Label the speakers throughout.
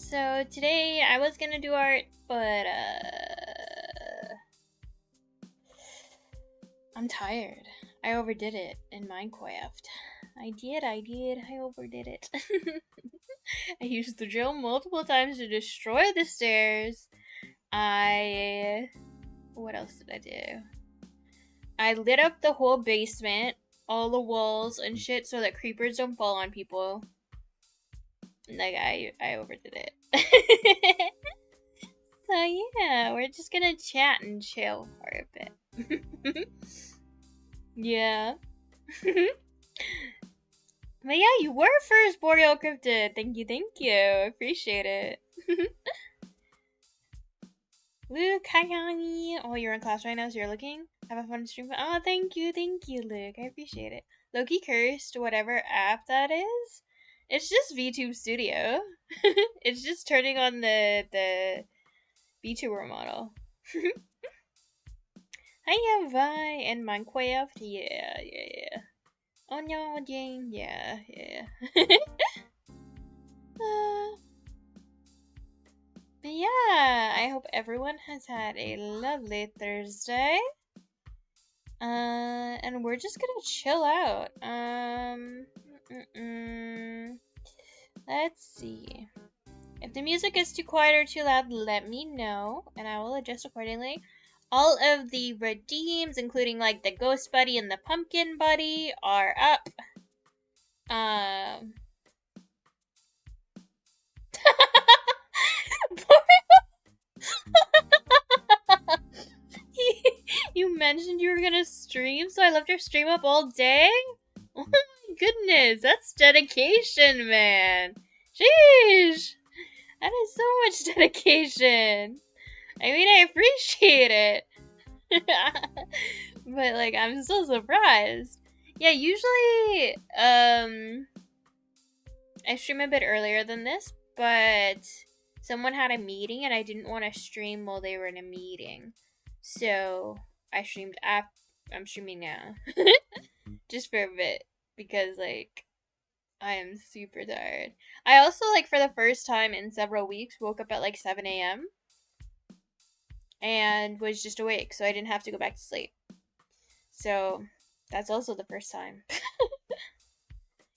Speaker 1: So today I was gonna do art, but I'm tired. I overdid it in Minecraft. I overdid it. I used the drill multiple times to destroy the stairs. What else did I do? I lit up the whole basement, all the walls and shit, so that creepers don't fall on people. Like, I overdid it. So yeah, we're just gonna chat and chill for a bit. Yeah. But yeah, you were first, Boreal Cryptid. Thank you. Appreciate it. Luke, hi honey. Oh, you're in class right now, so you're looking? Have a fun stream. Oh, thank you, Luke. I appreciate it. Loki cursed whatever app that is. It's just VTube Studio. It's just turning on the VTuber model. Hi, Vi and Minecraft. Yeah. Oh no, Jane. Yeah. But yeah, I hope everyone has had a lovely Thursday. And we're just gonna chill out. Let's see. If the music is too quiet or too loud, let me know, and I will adjust accordingly. All of the redeems, including like the Ghost Buddy and the Pumpkin Buddy, are up. You mentioned you were gonna stream, so I left your stream up all day? Oh my goodness, that's dedication, man. Sheesh. That is so much dedication. I mean, I appreciate it. But, like, I'm so surprised. Yeah, usually, I stream a bit earlier than this, but someone had a meeting and I didn't want to stream while they were in a meeting. So, I streamed after. I'm streaming now. Just for a bit. Because, like, I am super tired. I also, like, for the first time in several weeks, woke up at, like, 7 a.m. and was just awake, so I didn't have to go back to sleep. So, that's also the first time.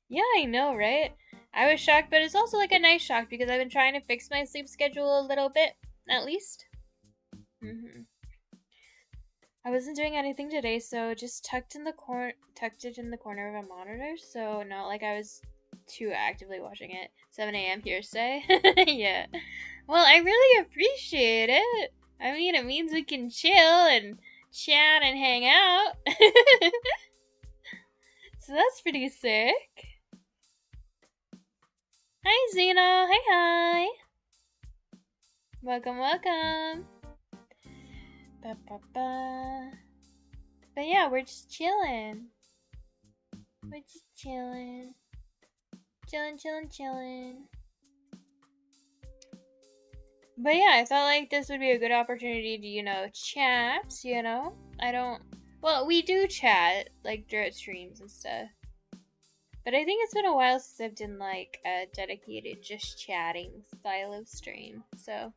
Speaker 1: Yeah, I know, right? I was shocked, but it's also, like, a nice shock because I've been trying to fix my sleep schedule a little bit, at least. I wasn't doing anything today, so just tucked it in the corner of a monitor, so not like I was too actively watching it. 7 a.m. hearsay. Yeah. Well, I really appreciate it. I mean, it means we can chill and chat and hang out. So that's pretty sick. Hi, Xena. Hi. Welcome. But yeah, we're just chilling. Chilling. But yeah, I felt like this would be a good opportunity to, chat, well, we do chat, like, during streams and stuff. But I think it's been a while since I've done, like, a dedicated just chatting style of stream. So,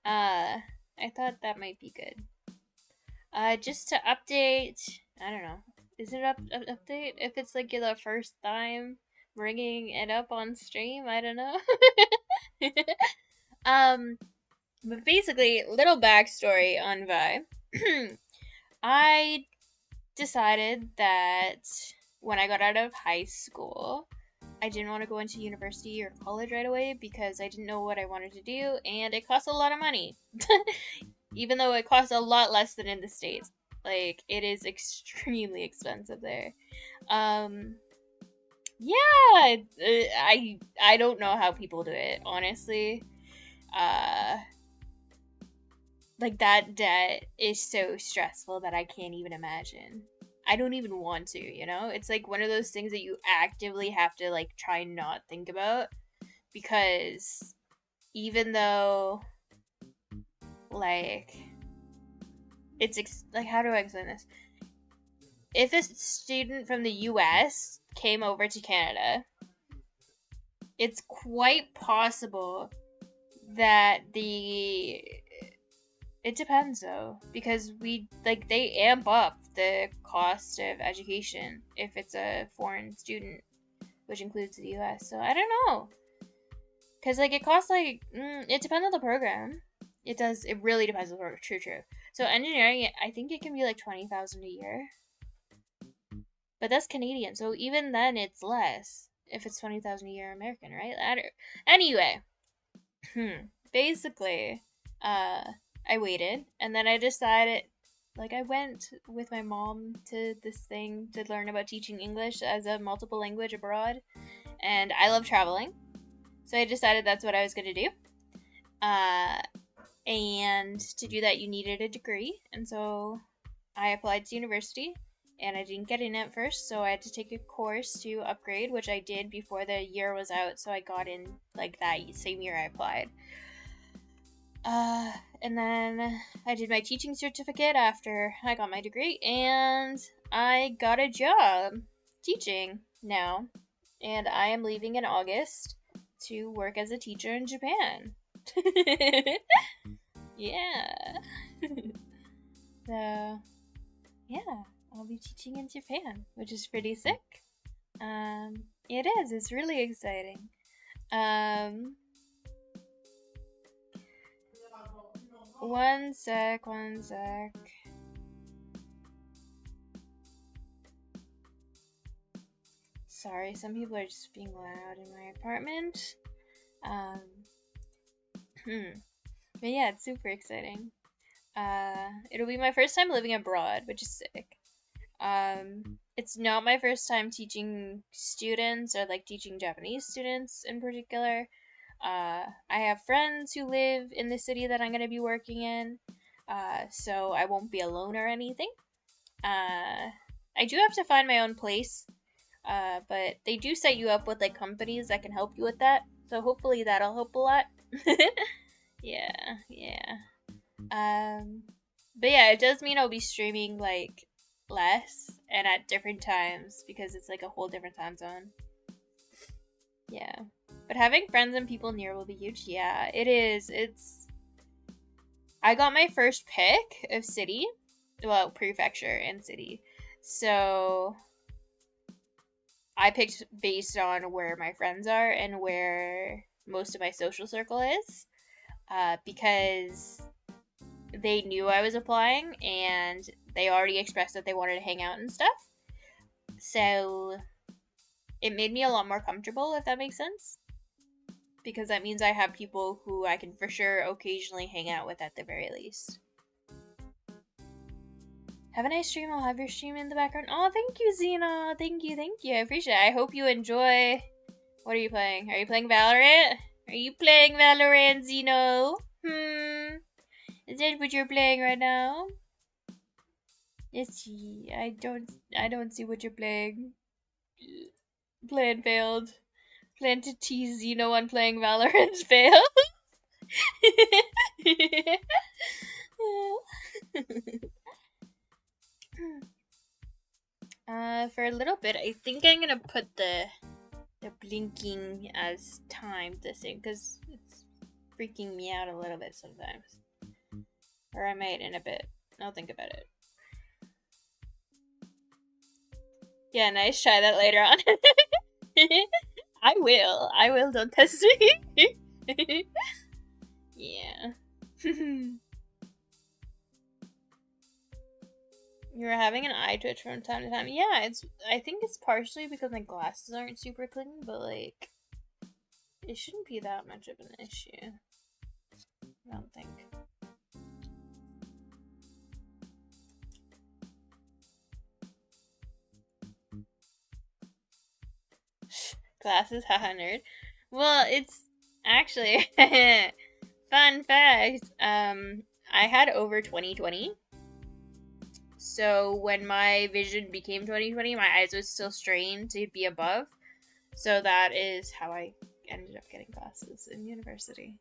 Speaker 1: I thought that might be good. Just to update, I don't know. Is it update? If it's, like, the first time bringing it up on stream, I don't know. But basically, little backstory on Vi. I decided that when I got out of high school, I didn't want to go into university or college right away because I didn't know what I wanted to do, and it costs a lot of money. Even though it costs a lot less than in the States. Like, it is extremely expensive there. Yeah, I don't know how people do it, honestly. Like, that debt is so stressful that I can't even imagine. I don't even want to, It's like one of those things that you actively have to, like, try and not think about. Because even though, like, like, how do I explain this? If a student from the US came over to Canada, it's quite possible that it depends though, because they amp up the cost of education if it's a foreign student, which includes the US. So I don't know, because it costs it depends on the program. It does. It really depends on the program. True. So engineering, I think it can be like 20,000 a year, but that's Canadian. So even then, it's less if it's 20,000 a year American, right? Anyway, basically, uh, I waited, and then I decided, I went with my mom to this thing to learn about teaching English as a multiple language abroad, and I love traveling, so I decided that's what I was going to do. And to do that, you needed a degree, and so I applied to university, and I didn't get in at first, so I had to take a course to upgrade, which I did before the year was out, so I got in that same year I applied. And then I did my teaching certificate after I got my degree, and I got a job teaching now, and I am leaving in August to work as a teacher in Japan. Yeah. So, yeah, I'll be teaching in Japan, which is pretty sick. It is. It's really exciting. One sec. Sorry, some people are just being loud in my apartment. But yeah, it's super exciting. It'll be my first time living abroad, which is sick. It's not my first time teaching students or teaching Japanese students in particular. I have friends who live in the city that I'm going to be working in, so I won't be alone or anything. I do have to find my own place, but they do set you up with companies that can help you with that, so hopefully that'll help a lot. Yeah. But yeah, it does mean I'll be streaming less and at different times because it's a whole different time zone. Yeah. But having friends and people near will be huge. Yeah, it is. I got my first pick of city, well, prefecture and city. So I picked based on where my friends are and where most of my social circle is, because they knew I was applying and they already expressed that they wanted to hang out and stuff. So it made me a lot more comfortable, if that makes sense. Because that means I have people who I can for sure occasionally hang out with at the very least. Have a nice stream. I'll have your stream in the background. Oh, thank you, Xena. Thank you. I appreciate it. I hope you enjoy. What are you playing? Are you playing Valorant? Are you playing Valorant, Xeno? Is that what you're playing right now? Let's see. I don't see what you're playing. Plan failed. Plan to tease Xeno on playing Valorant failed. For a little bit, I think I'm gonna put the blinking as timed this thing because it's freaking me out a little bit sometimes. Or I might in a bit. I'll think about it. Yeah, nice. Try that later on. I will. Don't test me. Yeah. You're having an eye twitch from time to time. Yeah, I think it's partially because my glasses aren't super clean, but it shouldn't be that much of an issue. I don't think. Glasses, haha, nerd. Well, it's actually fun fact. I had over 20/20. So when my vision became 20/20, my eyes were still strained to be above. So that is how I ended up getting glasses in university.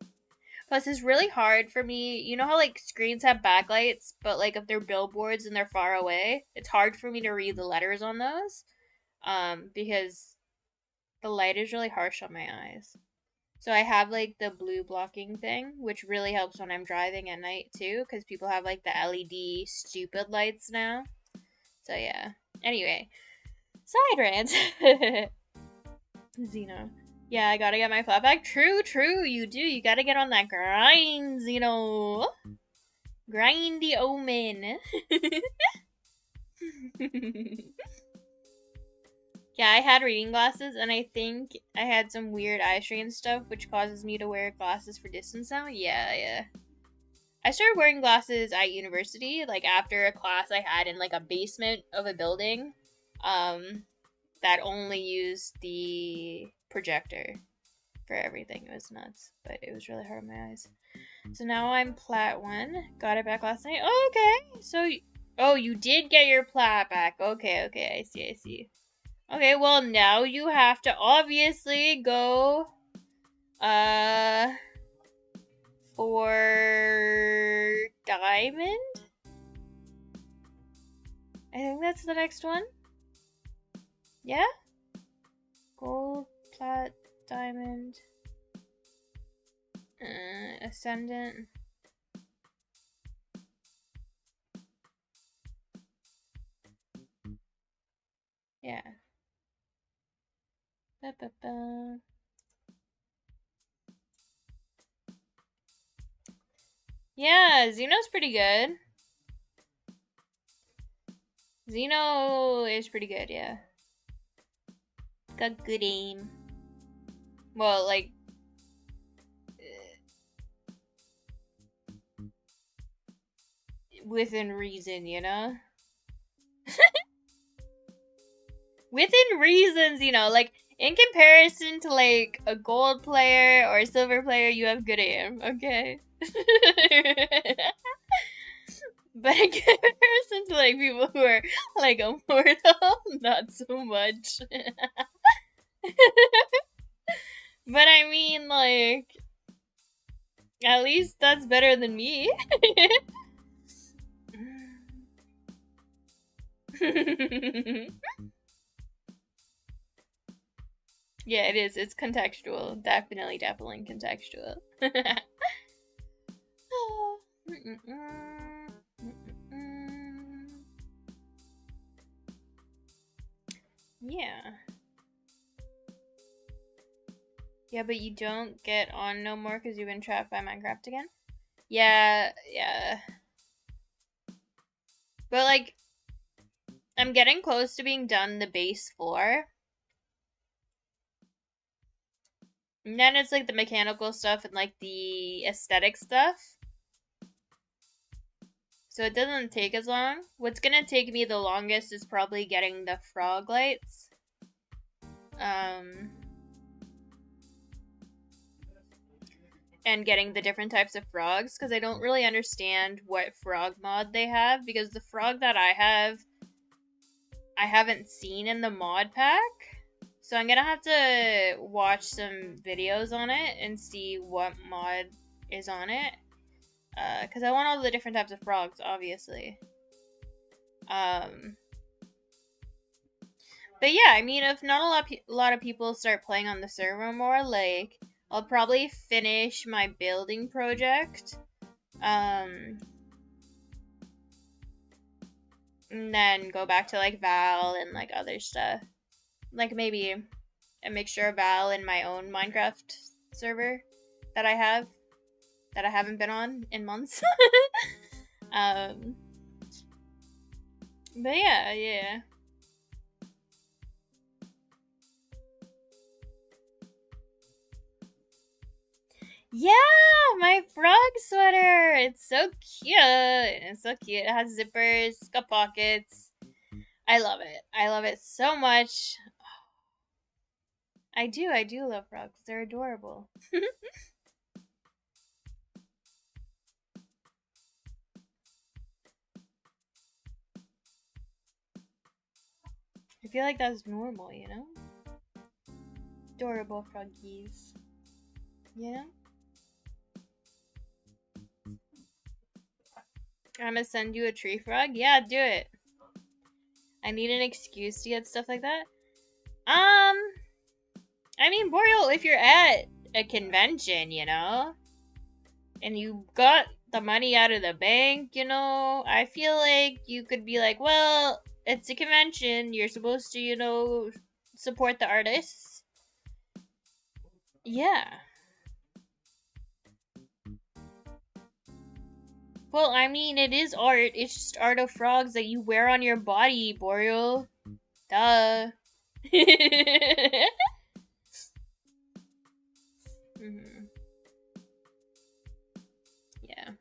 Speaker 1: Plus, it's really hard for me. You know how screens have backlights, but if they're billboards and they're far away, it's hard for me to read the letters on those, because the light is really harsh on my eyes. So I have like the blue blocking thing, which really helps when I'm driving at night too, because people have like the LED stupid lights now. So yeah. Anyway, side rant. Xeno. Yeah, I gotta get my flat back. True, you do. You gotta get on that grind, Xeno. Grindy omen. Yeah, I had reading glasses, and I think I had some weird eye strain stuff, which causes me to wear glasses for distance now. Yeah. I started wearing glasses at university, like after a class I had in like a basement of a building, that only used the projector for everything. It was nuts, but it was really hard on my eyes. So now I'm Plat 1. Got it back last night. Oh, okay. So, oh, you did get your Plat back. Okay. I see. Okay, well, now you have to obviously go, for Diamond? I think that's the next one. Yeah? Gold, Plat, Diamond, Ascendant. Yeah. Ba-ba-ba. Yeah, Xeno's pretty good. Xeno is pretty good, yeah. Got good aim. Well, like, within reason, you know? Within reasons, you know, like, in comparison to, like, a gold player or a silver player, you have good aim, okay? But in comparison to, like, people who are, like, immortal, not so much. But I mean, like, at least that's better than me. Yeah, it is. It's contextual. Definitely contextual. Yeah. Yeah, but you don't get on no more because you've been trapped by Minecraft again? Yeah. But, like, I'm getting close to being done the base floor. And then it's, like, the mechanical stuff and, like, the aesthetic stuff. So it doesn't take as long. What's gonna take me the longest is probably getting the frog lights. And getting the different types of frogs, because I don't really understand what frog mod they have, because the frog that I have, I haven't seen in the mod pack. So I'm gonna have to watch some videos on it and see what mod is on it. Because I want all the different types of frogs, obviously. But yeah, I mean, if not a lot of people start playing on the server more, like, I'll probably finish my building project. And then go back to, like, Val and, like, other stuff. Like, maybe a mixture of Val and my own Minecraft server that I haven't been on in months. But yeah. Yeah, my frog sweater. It's so cute. It has zippers, it's got pockets. I love it. I love it so much. I do love frogs. They're adorable. I feel like that's normal, you know? Adorable froggies. You know? I'm gonna send you a tree frog? Yeah, do it. I need an excuse to get stuff like that. I mean, Boreal, if you're at a convention, you know? And you got the money out of the bank, you know? I feel like you could be like, well, it's a convention. You're supposed to, you know, support the artists. Yeah. Well, I mean, it is art. It's just art of frogs that you wear on your body, Boreal. Duh. Mhm. Yeah.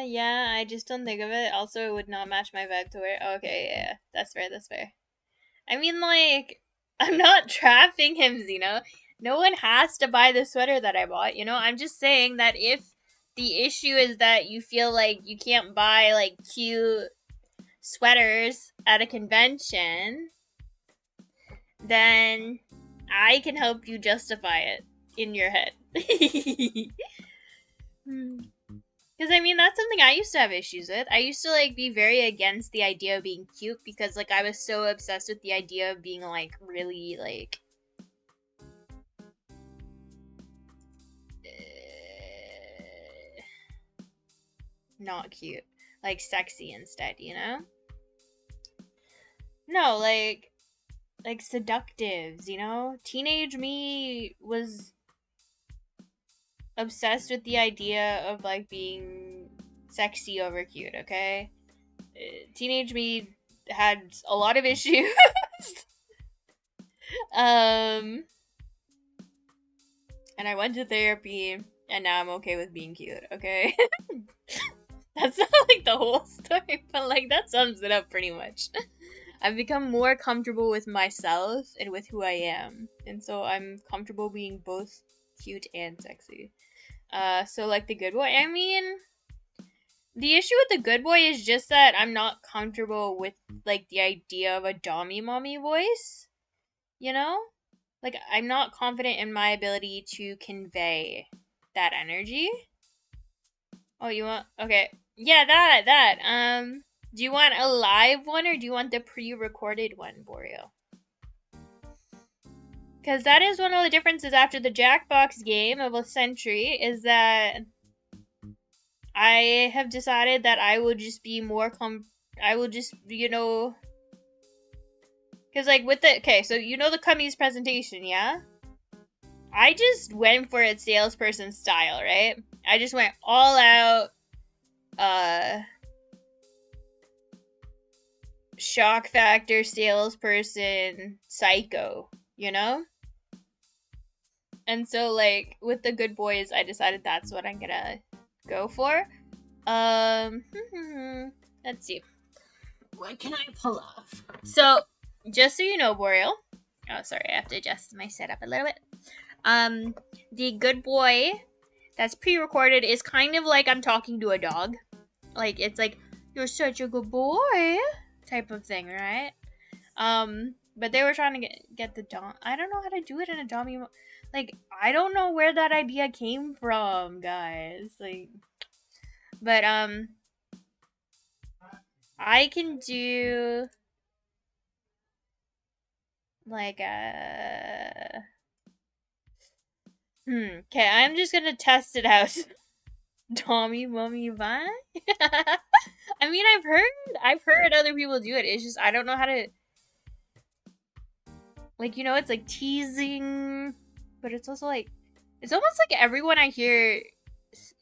Speaker 1: Yeah, I just don't think of it. Also, it would not match my vibe to wear. Okay, yeah, that's fair, that's fair. I mean, like, I'm not trapping him, Xeno. No one has to buy the sweater that I bought, you know? I'm just saying that if the issue is that you feel like you can't buy, like, cute sweaters at a convention, then I can help you justify it in your head. Because I mean, that's something I used to have issues with. I used to like be very against the idea of being cute because like I was so obsessed with the idea of being like really like not cute, like sexy instead, you know? No, like seductives, you know? Teenage me was obsessed with the idea of like being sexy over cute, okay? Teenage me had a lot of issues. um and I went to therapy and now I'm okay with being cute, okay? That's not like the whole story, but like that sums it up pretty much. I've become more comfortable with myself and with who I am. And so I'm comfortable being both cute and sexy. So like the good boy, I mean, the issue with the good boy is just that I'm not comfortable with like the idea of a dommy mommy voice, you know? Like I'm not confident in my ability to convey that energy. Oh, you want okay. Yeah, that. Do you want a live one or do you want the pre-recorded one, Boreal? Because that is one of the differences after the Jackbox game of a century is that I have decided that I will just be more I will just, you know, because like with the okay, so you know the Cummies presentation, yeah? I just went for its salesperson style, right? I just went all out, uh, shock factor salesperson psycho, you know? And so like with the good boys, I decided that's what I'm gonna go for. Um, let's see. What can I pull off? So, just so you know, Boreal. Oh, sorry, I have to adjust my setup a little bit. The good boy that's pre-recorded is kind of like I'm talking to a dog. Like it's like you're such a good boy type of thing, right? But they were trying to get the dom. I don't know how to do it in a dommy. Like I don't know where that idea came from, guys. Like, but I can do like a. Okay, I'm just gonna test it out. Tommy Mummy Vine? I mean I've heard other people do it. It's just I don't know how to like, you know, it's like teasing, but it's also like it's almost like everyone I hear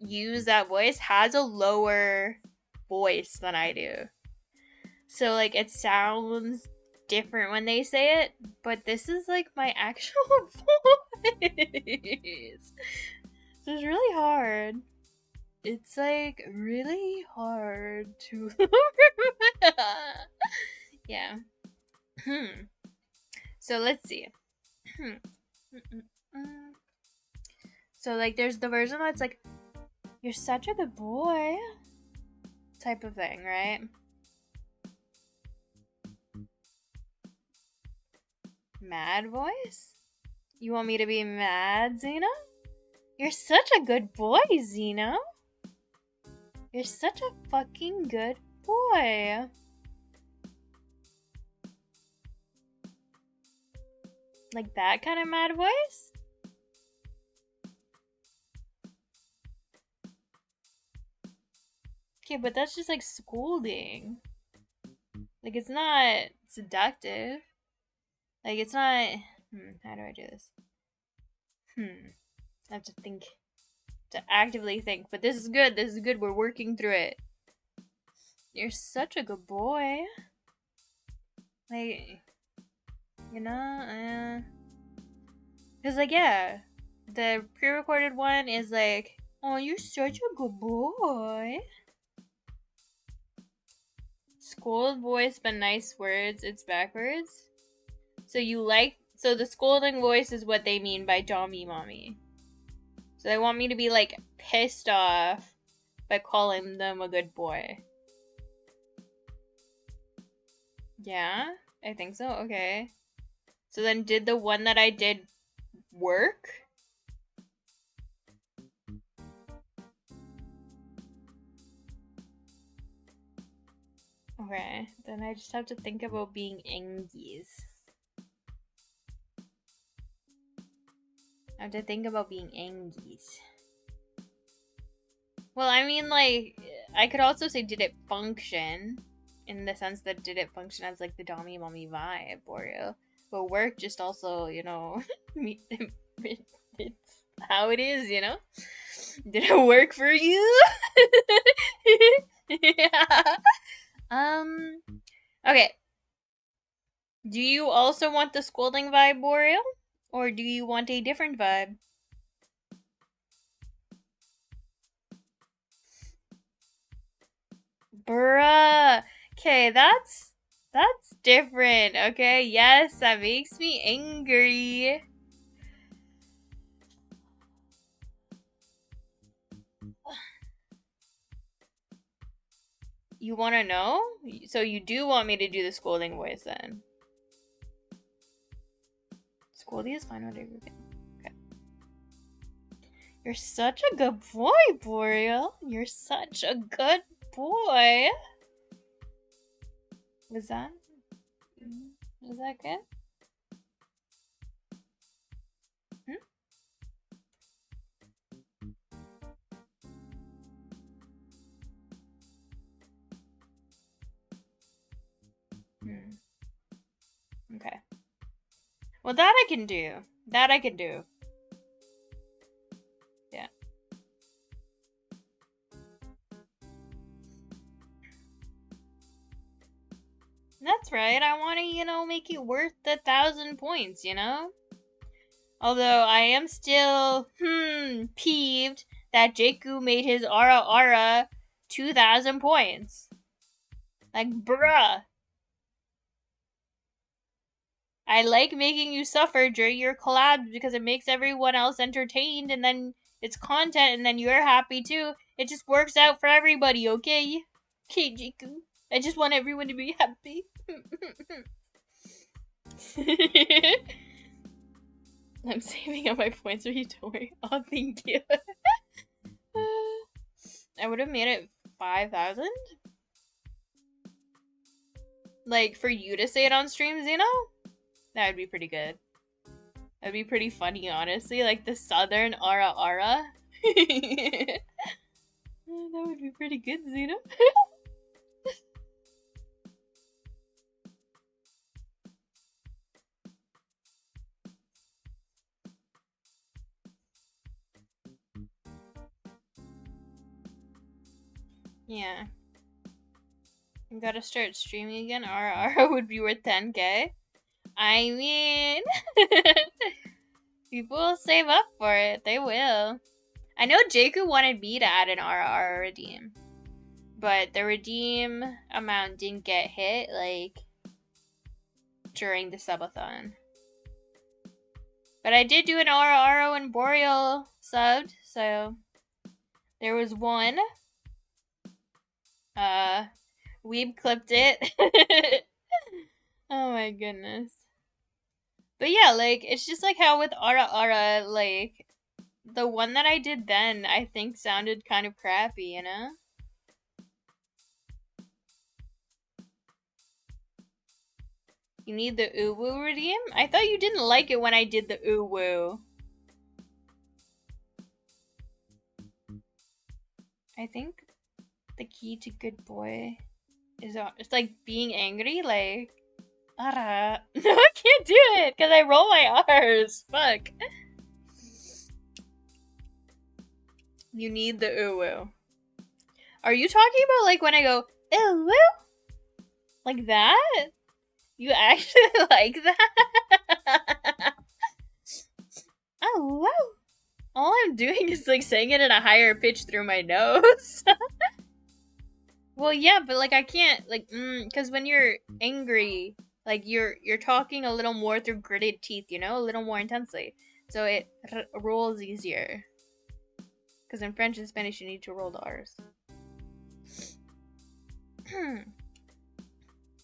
Speaker 1: use that voice has a lower voice than I do. So like it sounds different when they say it, but this is like my actual voice. So it's really hard. It's like really hard to yeah. So let's see. So like there's the version that's like you're such a good boy type of thing, right? Mad voice? You want me to be mad, Xena? You're such a good boy, Zeno. You're such a fucking good boy. Like that kind of mad voice? Okay, but that's just like scolding. Like it's not seductive. Like it's not. How do I do this? I have to think. To actively think. But this is good. This is good. We're working through it. You're such a good boy. Like, you know, because like yeah, the pre-recorded one is like, oh, you're such a good boy. Scold voice but nice words. It's backwards. So you like. So the scolding voice is what they mean by Dommy Mommy. So they want me to be like pissed off by calling them a good boy. Yeah, I think so. Okay. So then did the one that I did work? Okay, then I just have to think about being Engies. I have to think about being Engies. Well, I mean, like, I could also say did it function? In the sense that did it function as, like, the Dommy Mommy vibe, Oreo? But work just also, you know, it's how it is, you know? Did it work for you? Yeah. Okay. Do you also want the scolding vibe, Boreal? Or do you want a different vibe? Bruh. Okay, that's different, okay? Yes, that makes me angry. You want to know? So you do want me to do the scolding voice then? Scoldy is fine with everything. Okay. You're such a good boy, Boreal. You're such a good boy. Was that good? Okay. Well, that I can do. That I can do. Yeah. That's right. I want to, you know, make it worth the 1,000 points, you know? Although I am still, peeved that Jakku made his Ara Ara 2,000 points. Like, bruh. I like making you suffer during your collabs because it makes everyone else entertained and then it's content and then you're happy too. It just works out for everybody, okay? Okay, Jakku. I just want everyone to be happy. I'm saving up my points for you, don't worry. Oh, thank you. I would have made it 5,000? Like, for you to say it on streams, you know? That would be pretty good. That'd be pretty funny, honestly. Like, the southern Ara Ara. That would be pretty good, Zeno. Yeah. I gotta start streaming again. Ara would be worth 10k. I mean, people will save up for it. They will. I know Jakku wanted me to add an Ara redeem, but the redeem amount didn't get hit, like, during the subathon. But I did do an Ara and Boreal subbed, so there was one. Weeb clipped it. Oh my goodness. But yeah, like, it's just like how with Ara, like, the one that I did then, I think sounded kind of crappy, you know? You need the uwu redeem? I thought you didn't like it when I did the uwu. I think the key to good boy is it's like being angry, like ara. No, I can't do it because I roll my R's. Fuck. You need the uwu. Are you talking about like when I go uwu? Like that? You actually like that? Oh wow. All I'm doing is like saying it in a higher pitch through my nose. Well, yeah, but like I can't like because when you're angry, like you're talking a little more through gritted teeth, you know, a little more intensely, so it rolls easier. Because in French and Spanish, you need to roll the R's.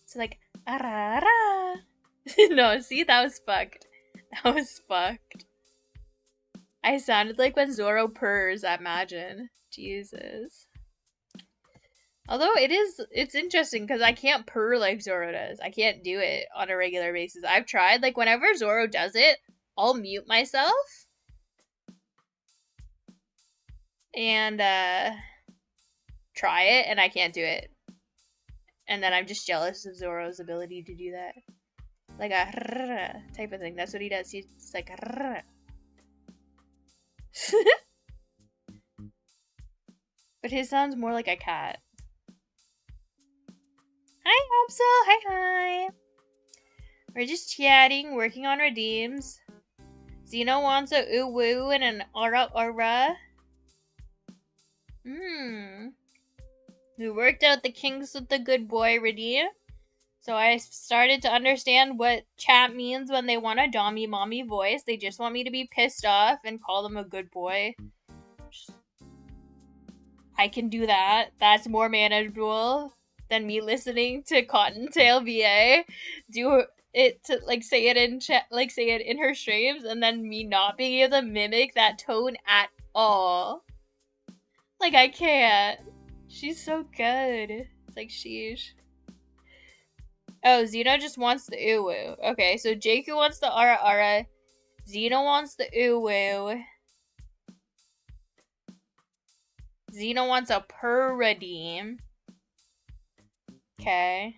Speaker 1: So like arara. No, see, that was fucked. That was fucked. I sounded like when Zoro purrs at Majin. Jesus. Although it's interesting because I can't purr like Zoro does. I can't do it on a regular basis. I've tried, like whenever Zoro does it, I'll mute myself and try it, and I can't do it. And then I'm just jealous of Zoro's ability to do that. Like a type of thing. That's what he does. He's like But his sounds more like a cat. Hi, Hopsel. Hi. We're just chatting, working on redeems. Zeno wants a uwu and an aura. We worked out the kinks with the good boy redeem. So I started to understand what chat means when they want a dommy mommy voice. They just want me to be pissed off and call them a good boy. I can do that. That's more manageable than me listening to Cottontail VA do it to like say it in chat, like say it in her streams, and then me not being able to mimic that tone at all. Like I can't. She's so good. It's like sheesh. Oh, Zeno just wants the uwu. Okay, so Jakku wants the ara. Zeno wants the uwu. Zeno wants a purr redeem. Okay.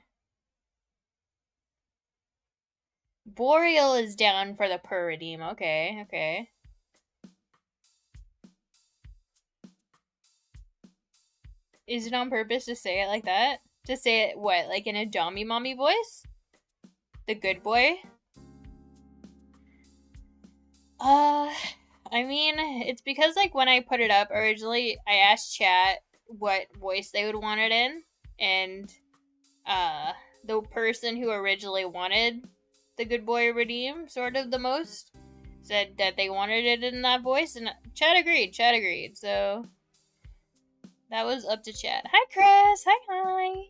Speaker 1: Boreal is down for the purr redeem. Okay. Is it on purpose to say it like that? To say it, what, like in a dommy mommy voice? The good boy? I mean, it's because, like, when I put it up originally, I asked chat what voice they would want it in, and, the person who originally wanted the good boy redeem, sort of the most, said that they wanted it in that voice, and chat agreed, so that was up to chat. Hi, Chris! Hi!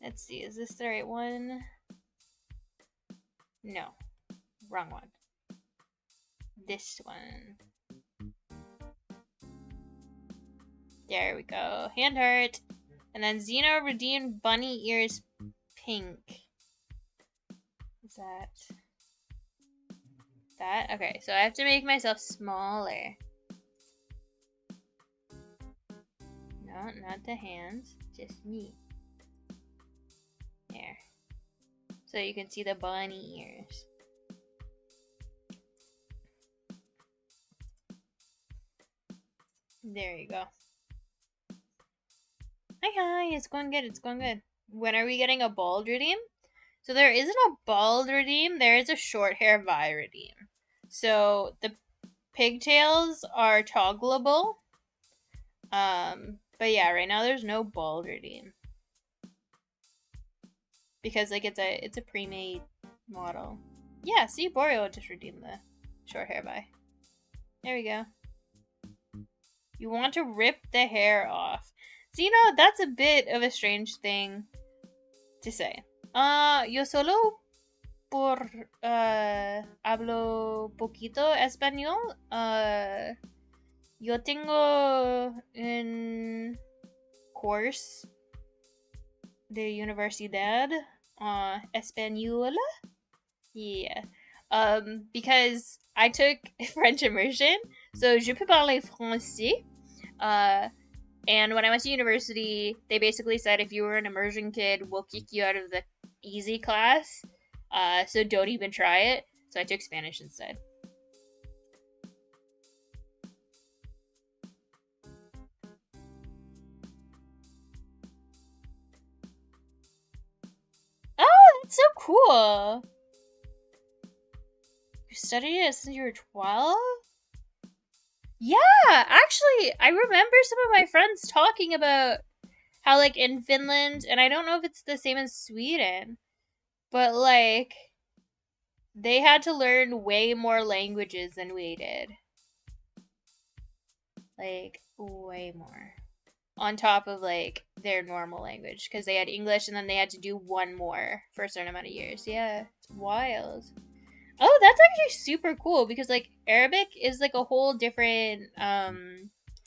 Speaker 1: Let's see, is this the right one? No. Wrong one. This one. There we go. Hand heart. And then Xeno redeemed bunny ears pink. Is that? That? Okay, so I have to make myself smaller. No, not the hands. Just me. There. So you can see the bunny ears. There you go. Hi, it's going good. When are we getting a bald redeem? So there isn't a bald redeem, there is a short hair Vi redeem. So the pigtails are toggleable. But yeah, right now there's no bald redeem. Because like it's a pre-made model. Yeah, see, Boreal just redeemed the short hair Vi. There we go. You want to rip the hair off. So, you know, that's a bit of a strange thing to say. Yo solo por hablo poquito español. Yo tengo un course de universidad española. Yeah. Because I took French immersion, so je peux parler français. And when I went to university, they basically said if you were an immersion kid, we'll kick you out of the easy class. So don't even try it. So I took Spanish instead. Oh, that's so cool. You studied it since you were 12? Yeah, actually, I remember some of my friends talking about how, like, in Finland, and I don't know if it's the same as Sweden, but, like, they had to learn way more languages than we did. Like, way more. On top of, like, their normal language, because they had English and then they had to do one more for a certain amount of years. Yeah, it's wild. Oh, that's actually super cool because like Arabic is like a whole different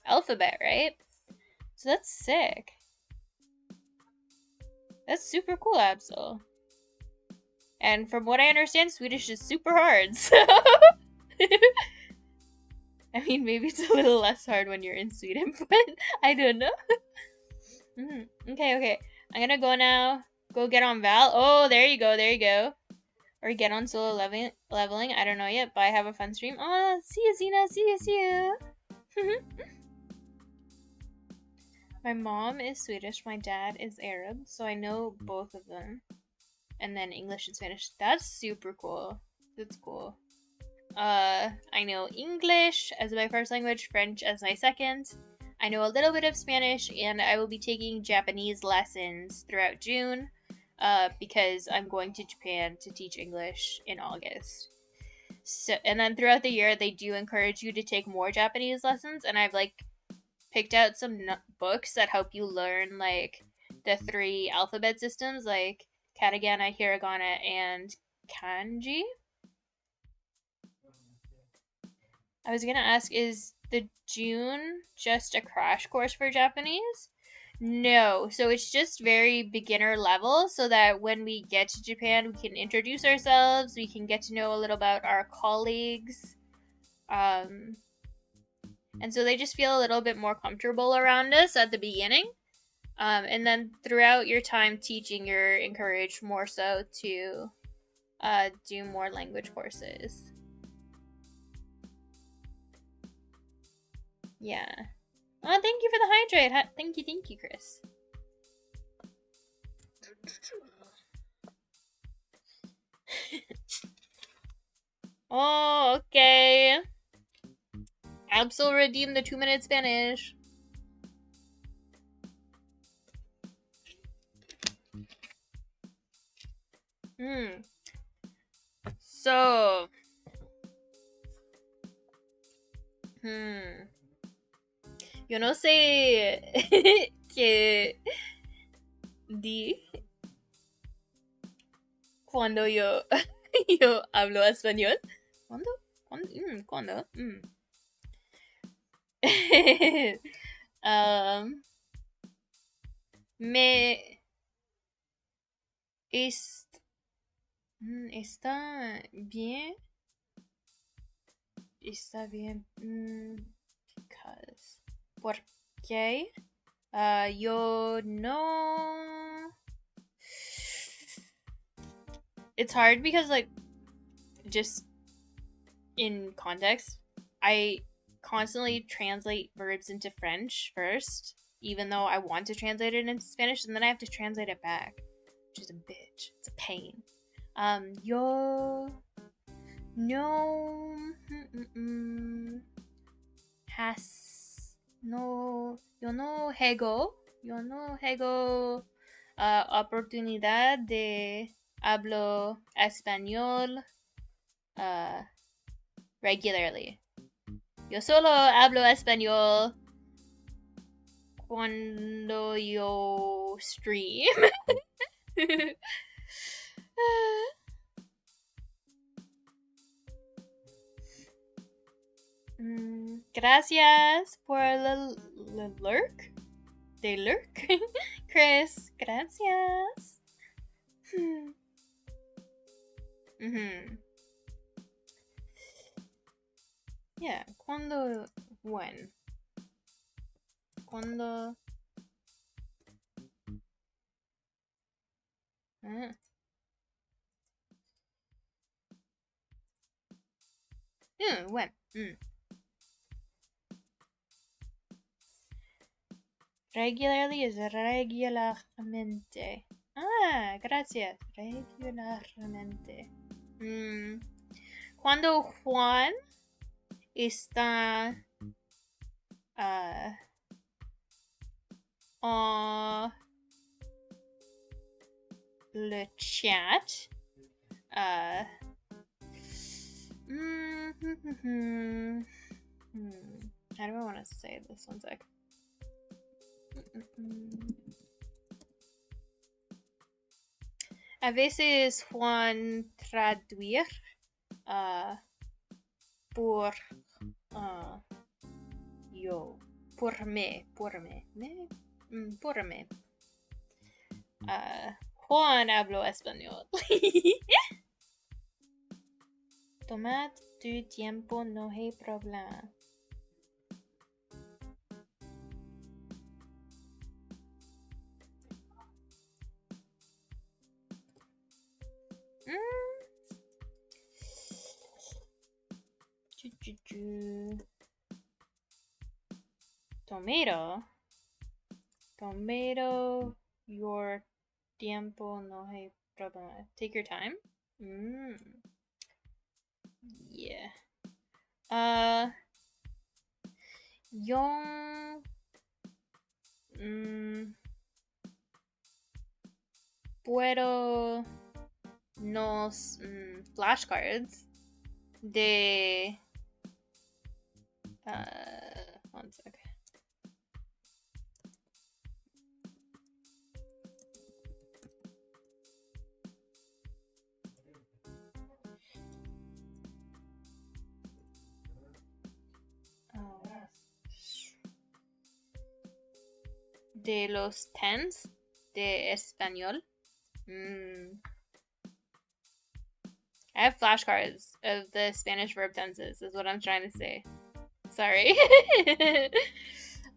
Speaker 1: alphabet, right? So that's sick. That's super cool, Absol. And from what I understand, Swedish is super hard. So I mean, maybe it's a little less hard when you're in Sweden, but I don't know. Okay. I'm gonna go now. Go get on Val. Oh, there you go. Or get on solo leveling. I don't know yet, but I have a fun stream. Oh, see you, Zena. See you. My mom is Swedish. My dad is Arab, so I know both of them. And then English and Spanish. That's super cool. That's cool. I know English as my first language, French as my second. I know a little bit of Spanish, and I will be taking Japanese lessons throughout June. Because I'm going to Japan to teach English in August. So, and then throughout the year, they do encourage you to take more Japanese lessons, and I've like picked out some books that help you learn like the 3 alphabet systems, like katakana, hiragana, and kanji. I was gonna ask, is the June just a crash course for Japanese? No, so it's just very beginner level so that when we get to Japan, we can introduce ourselves, we can get to know a little about our colleagues. And so they just feel a little bit more comfortable around us at the beginning. And then throughout your time teaching, you're encouraged more so to do more language courses. Yeah. Oh, thank you for the hydrate. Thank you, Chris. Oh, okay. Absol redeemed the 2-minute Spanish. So. Yo no sé qué di cuando yo hablo español. ¿Cuándo? ¿Cuándo? Me está bien. Está bien. Because. ¿Por qué? Yo no. It's hard because, like, just in context, I constantly translate verbs into French first, even though I want to translate it into Spanish, and then I have to translate it back, which is a bitch. It's a pain. Yo no yo no hego oportunidad de hablo español regularly. Yo solo hablo español cuando yo stream. Gracias por el lurk. De lurk. Chris, gracias. Yeah, cuando, when. Cuando. When. Regularly is regularmente. Ah, gracias. Regularmente. Cuando Juan está en le chat. How do I want to say this? One sec. A veces Juan traducir por yo, por mí. Juan habló español. Tomad tu tiempo, no hay problema. Tomato, your tiempo, no hay problema. Take your time. Yeah. Yo puedo nos flashcards de one sec. De los tense de español. I have flashcards of the Spanish verb tenses, is what I'm trying to say. Sorry.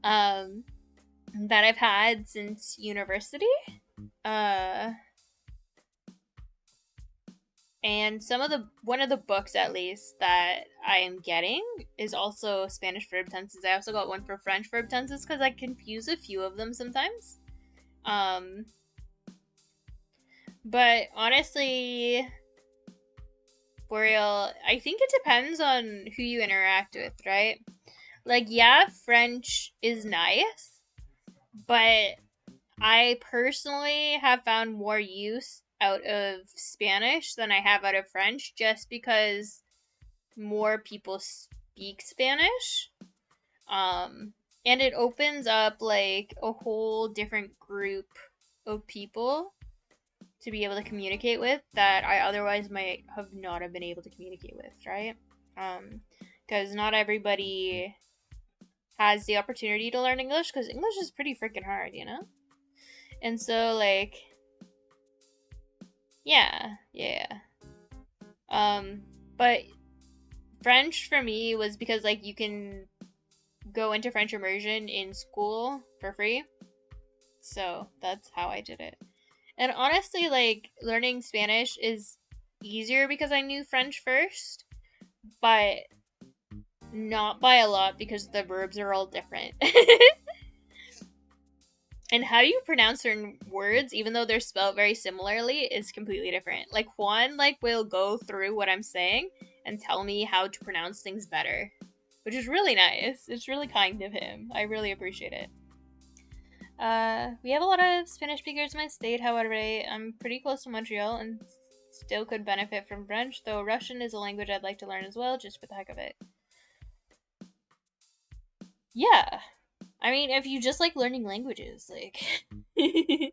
Speaker 1: That I've had since university. And one of the books at least that I am getting is also Spanish verb tenses. I also got one for French verb tenses because I confuse a few of them sometimes. But honestly, for real, I think it depends on who you interact with, right? Like, yeah, French is nice, but I personally have found more use out of Spanish than I have out of French just because more people speak Spanish. And it opens up like a whole different group of people to be able to communicate with that I otherwise might have not have been able to communicate with, right? Because not everybody has the opportunity to learn English because English is pretty freaking hard, you know? And so, like, yeah. But French for me was because, like, you can go into French immersion in school for free. So that's how I did it. And honestly, like, learning Spanish is easier because I knew French first, but not by a lot because the verbs are all different. And how you pronounce certain words, even though they're spelled very similarly, is completely different. Like, Juan, like, will go through what I'm saying and tell me how to pronounce things better, which is really nice. It's really kind of him. I really appreciate it. We have a lot of Spanish speakers in my state, however, I'm pretty close to Montreal and still could benefit from French, though Russian is a language I'd like to learn as well, just for the heck of it. Yeah. I mean, if you just like learning languages, like... Y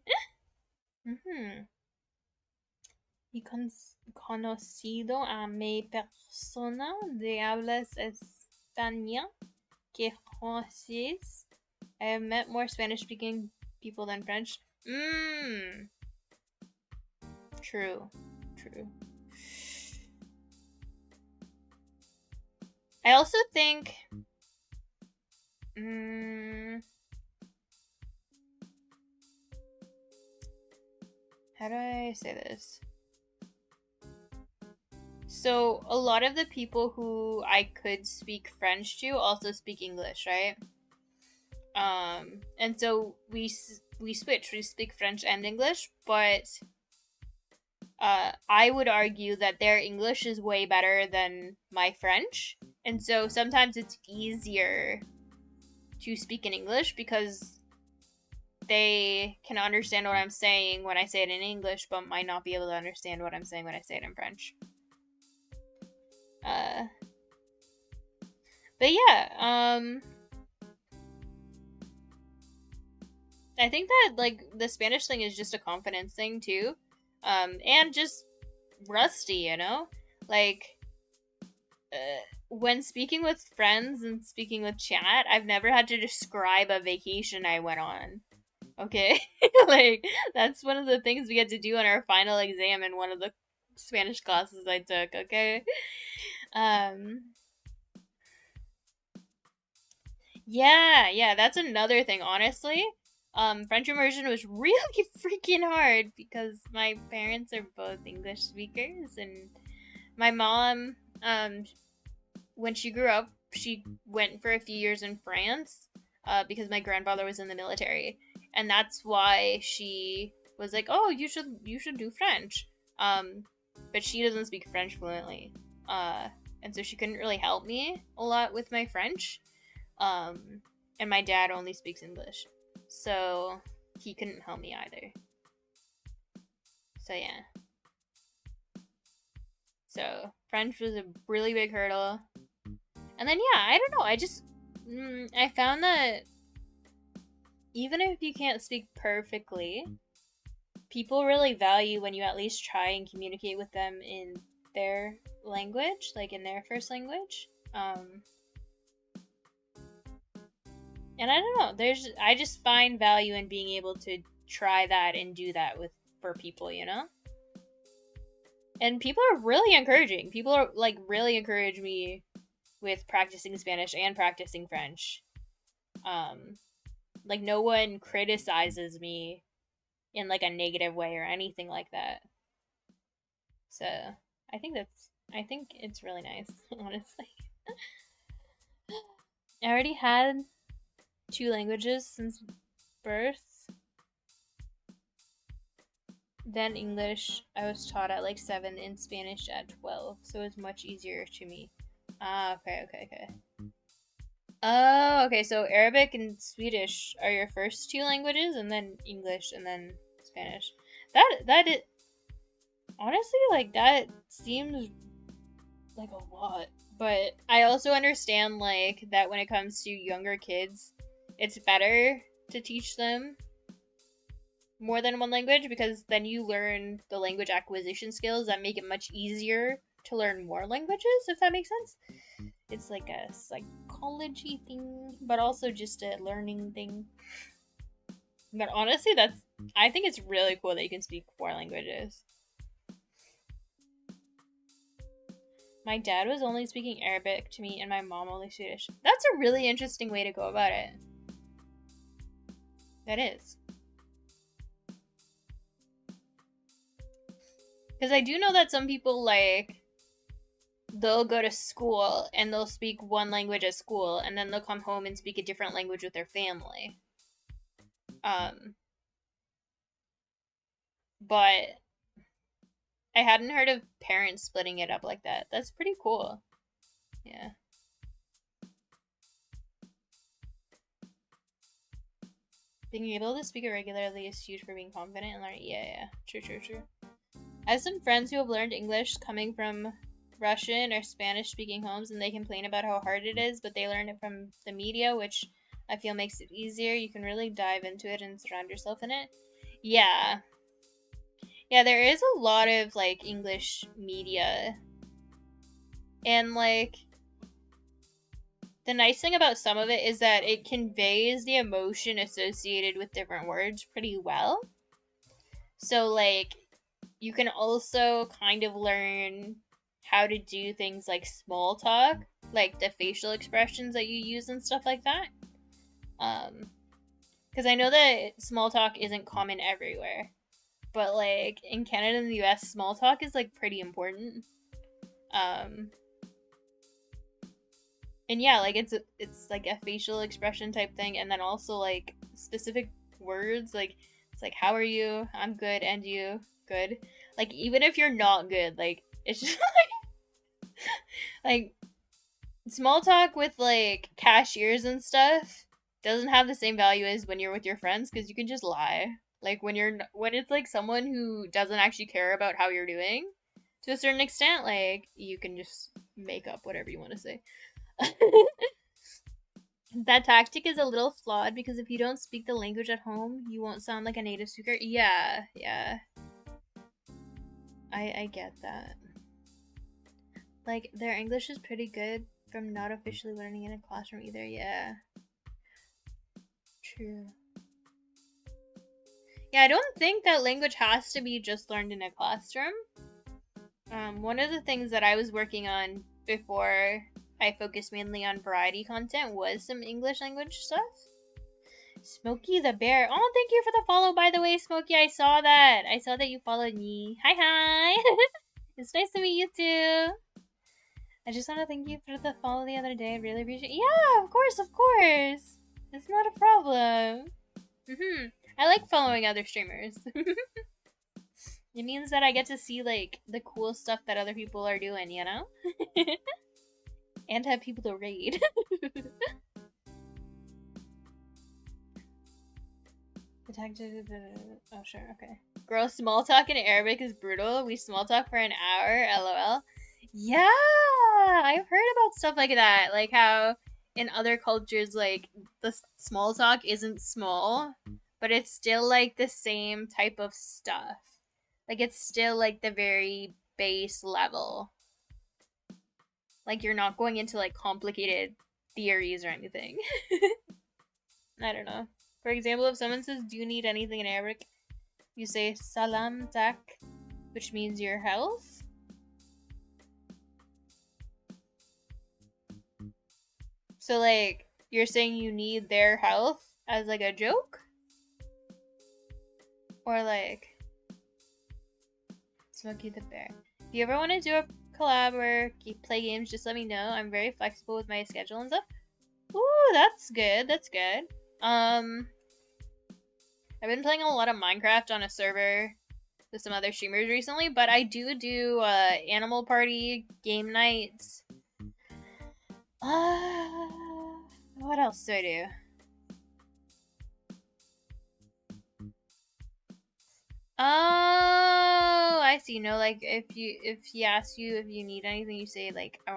Speaker 1: conocido a mi persona de hablas espagnol que français. I have met more Spanish-speaking people than French. True. I also think... how do I say this? So, a lot of the people who I could speak French to also speak English, right? And so we switch. We speak French and English, but I would argue that their English is way better than my French, and so sometimes it's easier to speak in English because they can understand what I'm saying when I say it in English, but might not be able to understand what I'm saying when I say it in French. But yeah, I think that, like, the Spanish thing is just a confidence thing, too. And just rusty, you know? Like, when speaking with friends and speaking with chat, I've never had to describe a vacation I went on. Okay? Like, that's one of the things we had to do on our final exam in one of the Spanish classes I took, okay? Yeah, that's another thing, honestly. French immersion was really freaking hard because my parents are both English speakers, and my mom, when she grew up, she went for a few years in France, because my grandfather was in the military, and that's why she was like, "Oh, you should do French." But she doesn't speak French fluently, and so she couldn't really help me a lot with my French. And my dad only speaks English, so he couldn't help me either. So yeah. So French was a really big hurdle. And then yeah, I don't know, I found that even if you can't speak perfectly, people really value when you at least try and communicate with them in their language, like in their first language. And I don't know, I just find value in being able to try that and do that for people, you know? And people are really encouraging. People are like really encourage me with practicing Spanish and practicing French. Like no one criticizes me in like a negative way or anything like that. So I think it's really nice, honestly. I already had 2 languages since birth. Then English I was taught at like 7 and Spanish at 12, so it was much easier to me. Okay. Oh, okay, so Arabic and Swedish are your first 2 languages, and then English, and then Spanish. That it honestly, like, that seems like a lot. But I also understand, like, that when it comes to younger kids, it's better to teach them more than one language because then you learn the language acquisition skills that make it much easier to learn more languages, if that makes sense. It's like a psychology thing, but also just a learning thing. But honestly, I think it's really cool that you can speak 4 languages. My dad was only speaking Arabic to me and my mom only Swedish. That's a really interesting way to go about it. That is. Because I do know that some people, like, they'll go to school and they'll speak one language at school and then they'll come home and speak a different language with their family. But I hadn't heard of parents splitting it up like that. That's pretty cool. Yeah. Being able to speak it regularly is huge for being confident and learning. Yeah. True. I have some friends who have learned English coming from Russian or Spanish speaking homes, and they complain about how hard it is, but they learn it from the media, which I feel makes it easier. You can really dive into it and surround yourself in it. Yeah, there is a lot of, like, English media. And, like, The nice thing about some of it is that it conveys the emotion associated with different words pretty well. So, like, you can also kind of learn how to do things like small talk, like the facial expressions that you use and stuff like that. Because I know that small talk isn't common everywhere, but like in Canada and the US, small talk is like pretty important. And yeah, like it's like a facial expression type thing, and then also like specific words, like it's like how are you? I'm good, and you? Good. Like even if you're not good, like it's just like small talk with like cashiers and stuff doesn't have the same value as when you're with your friends because you can just lie. Like when it's like someone who doesn't actually care about how you're doing to a certain extent, like you can just make up whatever you want to say. That tactic is a little flawed because if you don't speak the language at home, you won't sound like a native speaker. Yeah, yeah. I get that. Like their English is pretty good from not officially learning in a classroom either. Yeah. True. Yeah, I don't think that language has to be just learned in a classroom. One of the things that I was working on before I focused mainly on variety content was some English language stuff. Smokey the Bear. Oh, thank you for the follow, by the way, Smokey. I saw that. I saw that you followed me. Hi, hi. It's nice to meet you too. I just want to thank you for the follow the other day. I really appreciate it. Yeah, of course, of course. It's not a problem. I like following other streamers. It means that I get to see like the cool stuff that other people are doing, you know? And have people to raid. Oh, sure, okay. Girl, small talk in Arabic is brutal. We small talk for an hour, lol. Yeah, I've heard about stuff like that. Like how in other cultures, like the small talk isn't small, but it's still like the same type of stuff. Like it's still like the very base level. Like you're not going into like complicated theories or anything. I don't know. For example, if someone says, "Do you need anything in Arabic?" you say "Salam tak," which means your health. So like you're saying you need their health as like a joke? Or like Smokey the Bear. If you ever want to do a collab or play games, just let me know. I'm very flexible with my schedule and stuff. Ooh, that's good. That's good. I've been playing a lot of Minecraft on a server with some other streamers recently, but I do Animal Party game nights. What else do I do? Oh, I see. No, like if he asks you if you need anything, you say like I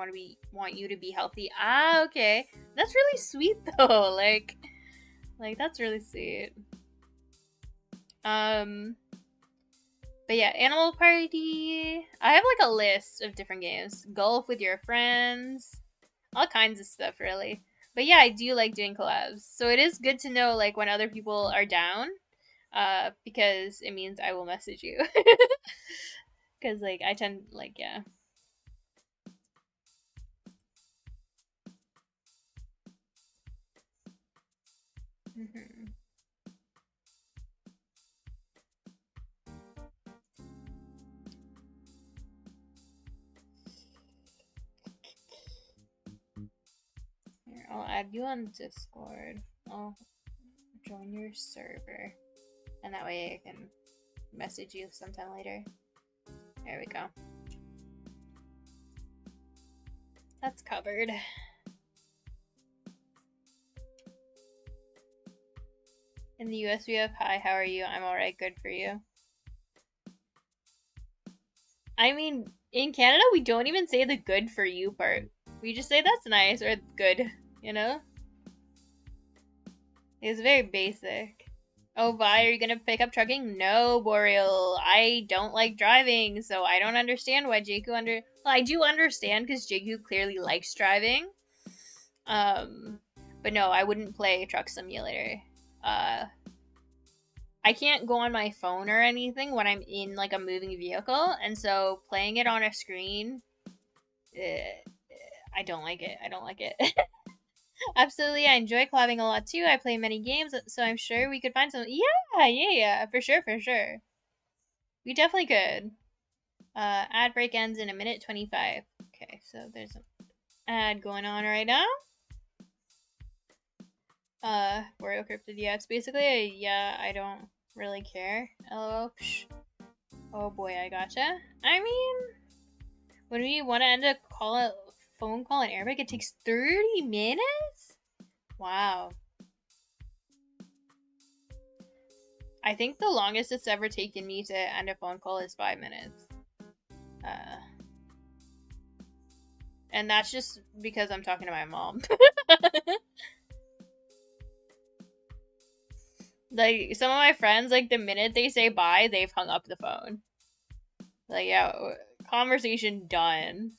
Speaker 1: want you to be healthy. Ah, okay. That's really sweet though. Like that's really sweet. But yeah, Animal Party. I have like a list of different games. Golf with your friends. All kinds of stuff really. But yeah, I do like doing collabs. So it is good to know like when other people are down. Because it means I will message you. Because like I tend like yeah. Mm-hmm. Here, I'll add you on Discord. I'll join your server, and that way I can message you sometime later. There we go. That's covered. In the US, we have hi, how are you? I'm alright, good for you. I mean, in Canada, we don't even say the good for you part. We just say that's nice or good, you know? It's very basic. Oh, Vi, are you gonna pick up trucking? No, Boreal. I don't like driving, so I don't understand why Jaku Well, I do understand because Jaku clearly likes driving. But no, I wouldn't play Truck Simulator. Uh, I can't go on my phone or anything when I'm in like a moving vehicle, and so playing it on a screen, I don't like it. I don't like it. Absolutely, I enjoy collabing a lot too. I play many games, so I'm sure we could find some. Yeah, for sure, for sure. We definitely could. Ad break ends in a minute 25. Okay, so there's an ad going on right now. Wario Cryptid, yeah, it's basically a yeah, I don't really care. LOL. Psh. Oh boy, I gotcha. I mean, when we want to end a phone call in Arabic, it takes 30 minutes? Wow. I think the longest it's ever taken me to end a phone call is 5 minutes. Uh, and that's just because I'm talking to my mom. Like, some of my friends, like, the minute they say bye, they've hung up the phone. Like, yeah, conversation done.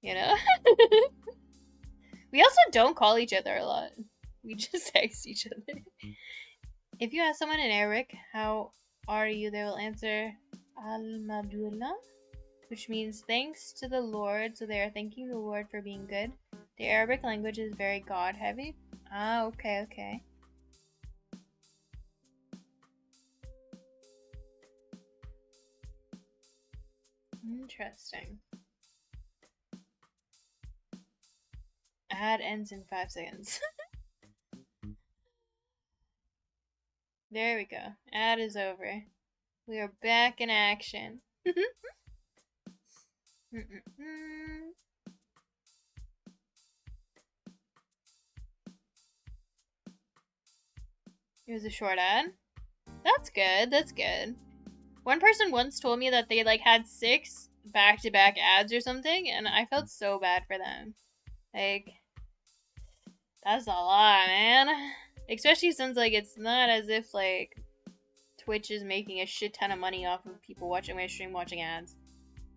Speaker 1: You know? We also don't call each other a lot. We just text each other. If you ask someone in Arabic, how are you, they will answer Alhamdulillah, which means thanks to the Lord. So they are thanking the Lord for being good. The Arabic language is very God heavy. Ah, okay, okay. Interesting. Ad ends in 5 seconds. There we go. Ad is over. We are back in action. It was a short ad. That's good. That's good. One person once told me that they like had 6 back-to-back ads or something, and I felt so bad for them. Like, that's a lot, man. Especially since like it's not as if like Twitch is making a shit ton of money off of people watching my stream watching ads.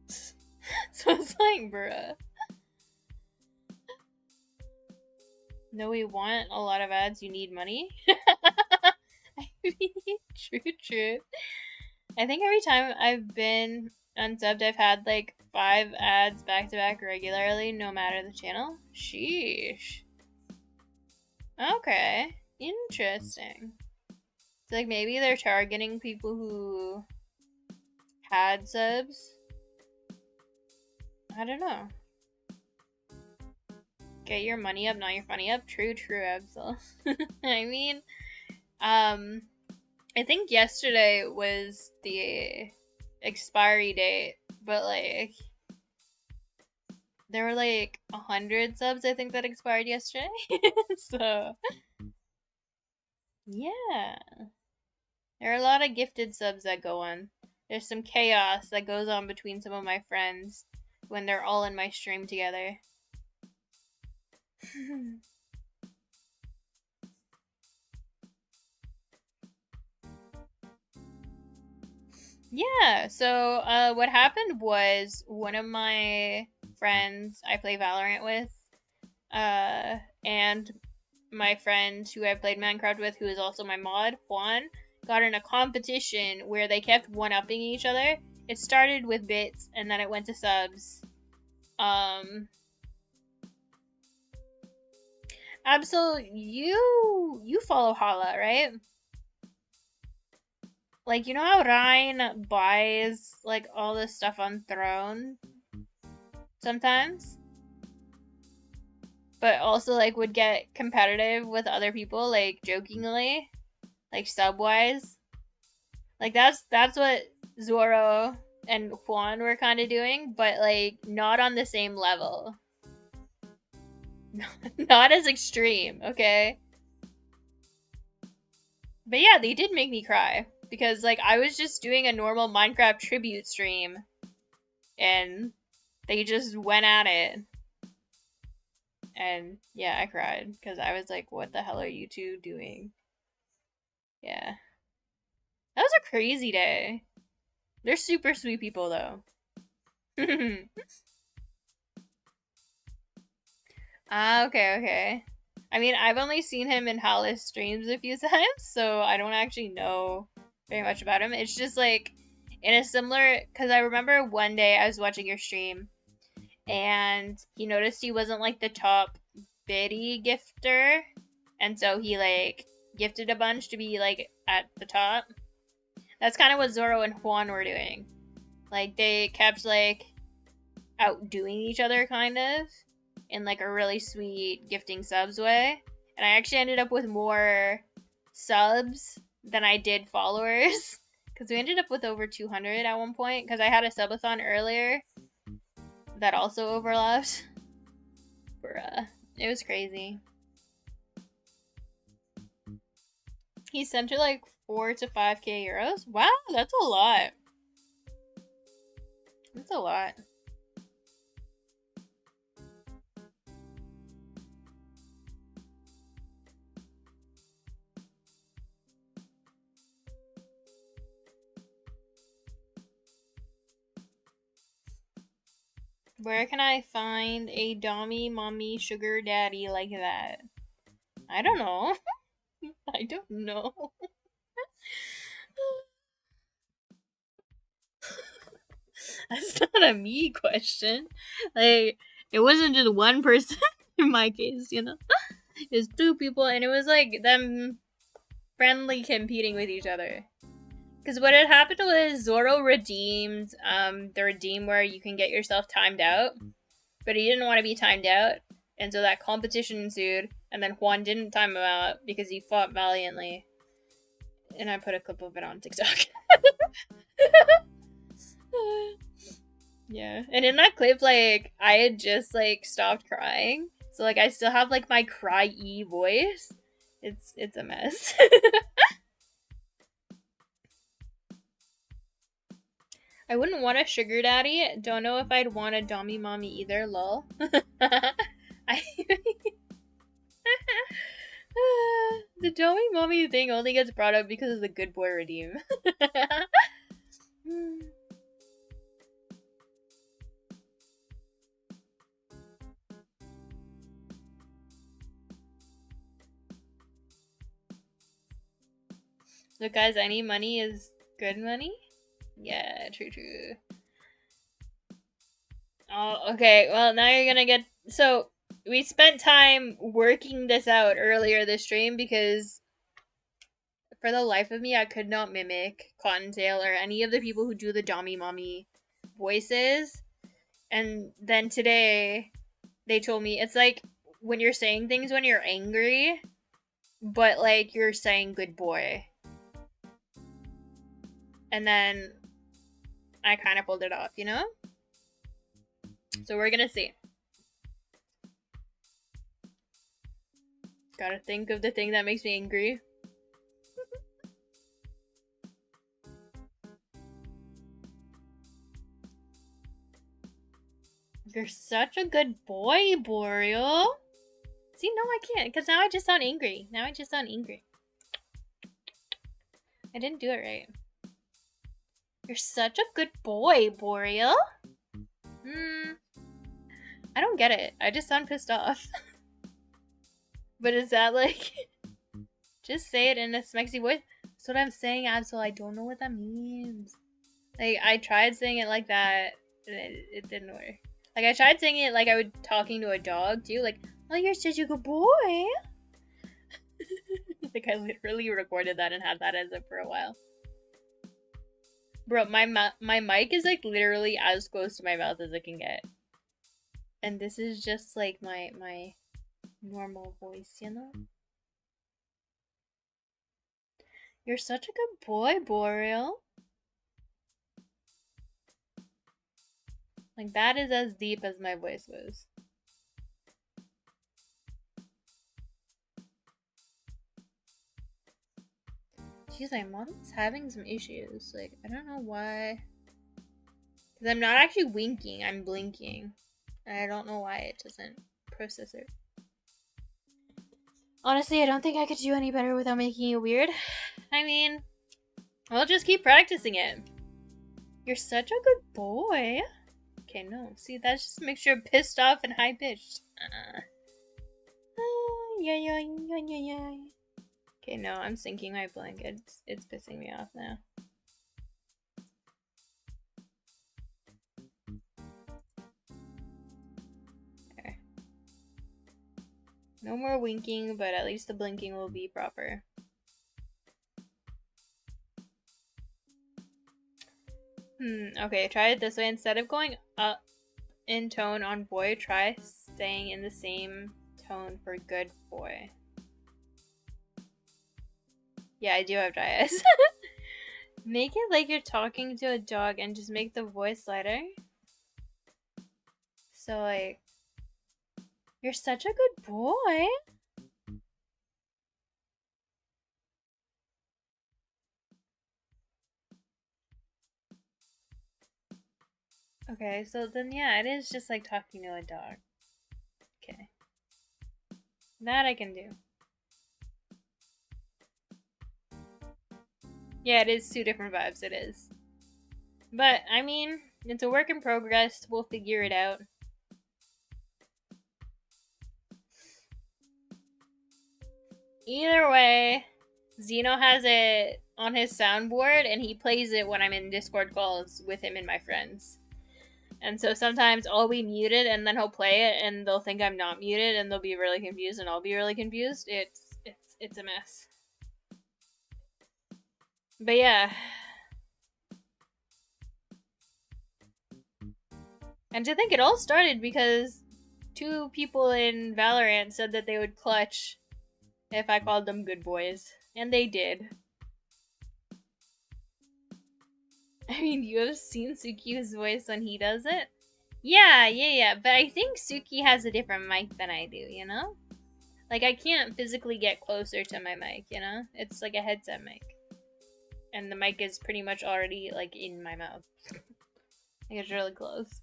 Speaker 1: So it's like, bruh. No, we want a lot of ads. You need money. I mean, true. I think every time I've been unsubbed, I've had like 5 ads back to back regularly, no matter the channel. Sheesh. Okay. Interesting. So, like, maybe they're targeting people who had subs. I don't know. Get your money up, not your funny up. True, Absol. I mean, I think yesterday was the expiry date, but like there were like 100 subs I think that expired yesterday. So yeah, there are a lot of gifted subs that go on. There's some chaos that goes on between some of my friends when they're all in my stream together. Yeah, so what happened was one of my friends I play Valorant with, and my friend who I played Minecraft with, who is also my mod, Juan, got in a competition where they kept one-upping each other. It started with bits, and then it went to subs. Absol, you follow Hala, right? Like, you know how Ryan buys, like, all this stuff on Throne? Sometimes? But also, like, would get competitive with other people, like, jokingly? Like, sub-wise? Like, that's what Zoro and Juan were kind of doing, but, like, not on the same level. Not as extreme, okay? But yeah, they did make me cry. Because, like, I was just doing a normal Minecraft tribute stream. And they just went at it. And yeah, I cried. Because I was like, what the hell are you two doing? Yeah. That was a crazy day. They're super sweet people, though. Ah, okay. I mean, I've only seen him in Hollis streams a few times, so I don't actually know very much about him. It's just like in a similar, because I remember one day I was watching your stream and he noticed he wasn't like the top biddy gifter, and so he like gifted a bunch to be like at the top. That's kind of what Zoro and Juan were doing. Like they kept like outdoing each other kind of in like a really sweet gifting subs way. And I actually ended up with more subs than I did followers because we ended up with over 200 at one point because I had a subathon earlier that also overlapped. Bruh. It was crazy. He sent her like 4 to 5k euros. Wow, that's a lot. That's a lot. Where can I find a dommy mommy sugar daddy like that? I don't know. I don't know. That's not a me question. Like, it wasn't just one person in my case, you know? It was two people, and it was like them friendly competing with each other. Because what had happened was Zoro redeemed the redeem where you can get yourself timed out, but he didn't want to be timed out, and so that competition ensued, and then Juan didn't time him out because he fought valiantly. And I put a clip of it on TikTok. Yeah. And in that clip, like, I had just, like, stopped crying. So, like, I still have, like, my cry-y voice. It's a mess. I wouldn't want a sugar daddy. Don't know if I'd want a dommy mommy either, lol. I... The dommy mommy thing only gets brought up because of the good boy redeem. Look, guys, any money is good money? Yeah, true. Oh, okay. Well, now you're gonna get... So, we spent time working this out earlier this stream because for the life of me, I could not mimic Cottontail or any of the people who do the Dommy Mommy voices. And then today, they told me it's like when you're saying things when you're angry, but like you're saying good boy. And then I kind of pulled it off, you know? So we're gonna see. Gotta think of the thing that makes me angry. You're such a good boy, Boreal. See, no, I can't, because now I just sound angry. I didn't do it right. You're such a good boy, Boreal. I don't get it. I just sound pissed off. But is that like... Just say it in a smexy voice? That's what I'm saying, Absol. I don't know what that means. Like, I tried saying it like that, and it didn't work. Like, I tried saying it like I was talking to a dog, too. Like, oh, you're such a good boy. Like, I literally recorded that and had that as it for a while. Bro, my mic is, like, literally as close to my mouth as it can get. And this is just, like, my normal voice, you know? You're such a good boy, Boreal. Like, that is as deep as my voice was. Jeez, my mom's having some issues. Like, I don't know why. Because I'm not actually winking, I'm blinking. And I don't know why it doesn't process it. Honestly, I don't think I could do any better without making it weird. I mean, I'll just keep practicing it. You're such a good boy. Okay, no. See, that's just a mixture of pissed off and high-pitched. Okay, no, I'm sinking my blankets. It's pissing me off now. There. No more winking, but at least the blinking will be proper. Okay, try it this way. Instead of going up in tone on boy, try staying in the same tone for good boy. Yeah, I do have dry eyes. Make it like you're talking to a dog and just make the voice lighter. So, like, you're such a good boy. Okay, so then, yeah, it is just like talking to a dog. Okay. That I can do. Yeah, it is two different vibes, it is. But, I mean, it's a work in progress. We'll figure it out. Either way, Zeno has it on his soundboard and he plays it when I'm in Discord calls with him and my friends. And so sometimes I'll be muted and then he'll play it and they'll think I'm not muted and they'll be really confused and I'll be really confused. It's a mess. But yeah. And to think it all started because two people in Valorant said that they would clutch if I called them good boys. And they did. I mean, you have seen Suki's voice when he does it? Yeah. But I think Suki has a different mic than I do, you know? Like, I can't physically get closer to my mic, you know? It's like a headset mic. And the mic is pretty much already, like, in my mouth. Like, it's really close.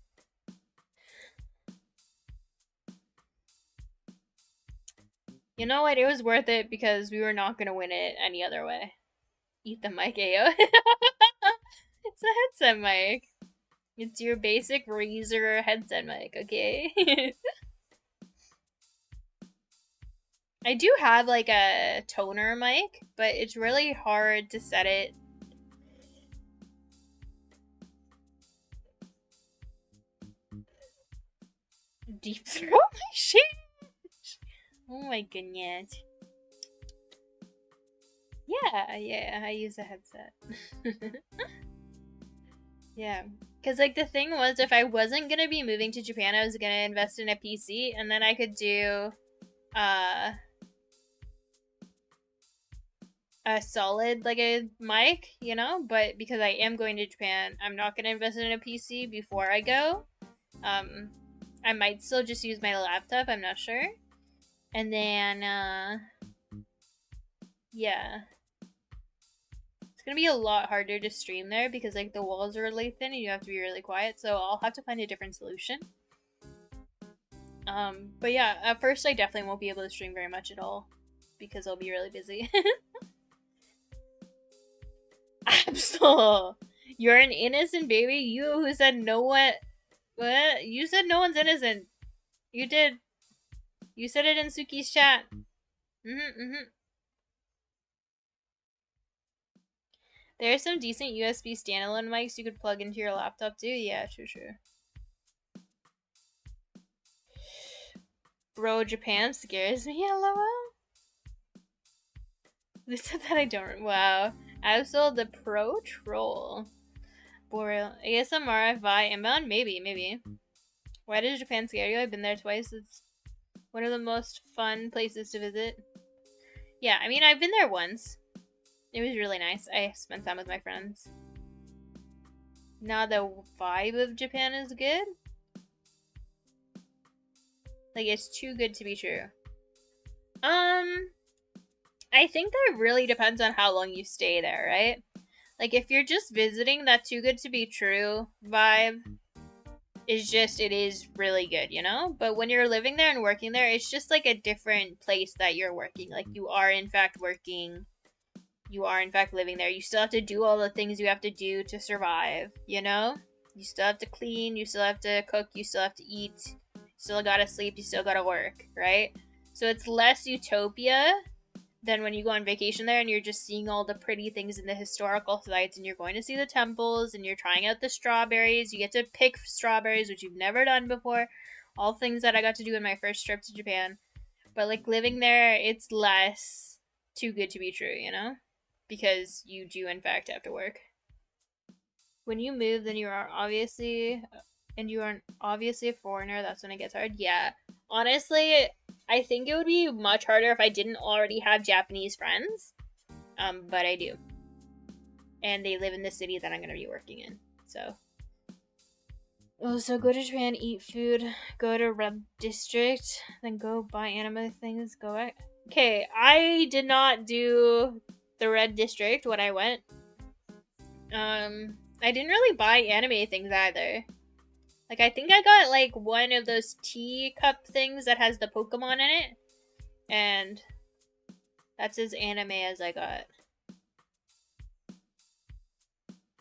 Speaker 1: You know what? It was worth it because we were not gonna win it any other way. Eat the mic, Ayo. It's a headset mic. It's your basic Razer headset mic, okay? I do have like a toner mic, but it's really hard to set it. Deep throat my shit. Oh my goodness. Yeah, I use a headset. Yeah. Because, like, the thing was, if I wasn't going to be moving to Japan, I was going to invest in a PC, and then I could do, a solid, like, a mic, you know? But because I am going to Japan, I'm not going to invest in a PC before I go. I might still just use my laptop, I'm not sure. And then, yeah. It's gonna be a lot harder to stream there because, like, the walls are really thin and you have to be really quiet, so I'll have to find a different solution. But yeah, at first I definitely won't be able to stream very much at all because I'll be really busy. Absol, you're an innocent baby. You who said no one. What? You said no one's innocent. You did. You said it in Suki's chat. There are some decent USB standalone mics you could plug into your laptop too. Yeah, true. Bro, Japan scares me. LOL. They said that I don't. Wow. Absol the pro troll. Boreal. ASMR Vi inbound? Maybe. Why does Japan scare you? I've been there twice. It's one of the most fun places to visit. Yeah, I mean, I've been there once. It was really nice. I spent time with my friends. Now the vibe of Japan is good. Like, it's too good to be true. I think that really depends on how long you stay there, right? Like, if you're just visiting, that too good to be true vibe is just, it is really good, you know? But when you're living there and working there, it's just like a different place that you're working. Like, you are in fact working. You are in fact living there. You still have to do all the things you have to do to survive, you know? You still have to clean, you still have to cook, you still have to eat, you still gotta sleep, you still gotta work, right? So it's less utopia than when you go on vacation there and you're just seeing all the pretty things in the historical sites and you're going to see the temples and you're trying out the strawberries. You get to pick strawberries, which you've never done before. All things that I got to do in my first trip to Japan. But like living there, it's less too good to be true, you know? Because you do in fact have to work. When you move, then you are obviously a foreigner. That's when it gets hard. Yeah. Honestly, I think it would be much harder if I didn't already have Japanese friends. But I do. And they live in the city that I'm going to be working in. So. Oh, so go to Japan, eat food, go to Red District, then go buy anime things, go back. Okay, I did not do the Red District when I went. I didn't really buy anime things either. Like, I think I got, like, one of those teacup things that has the Pokemon in it. And that's as anime as I got.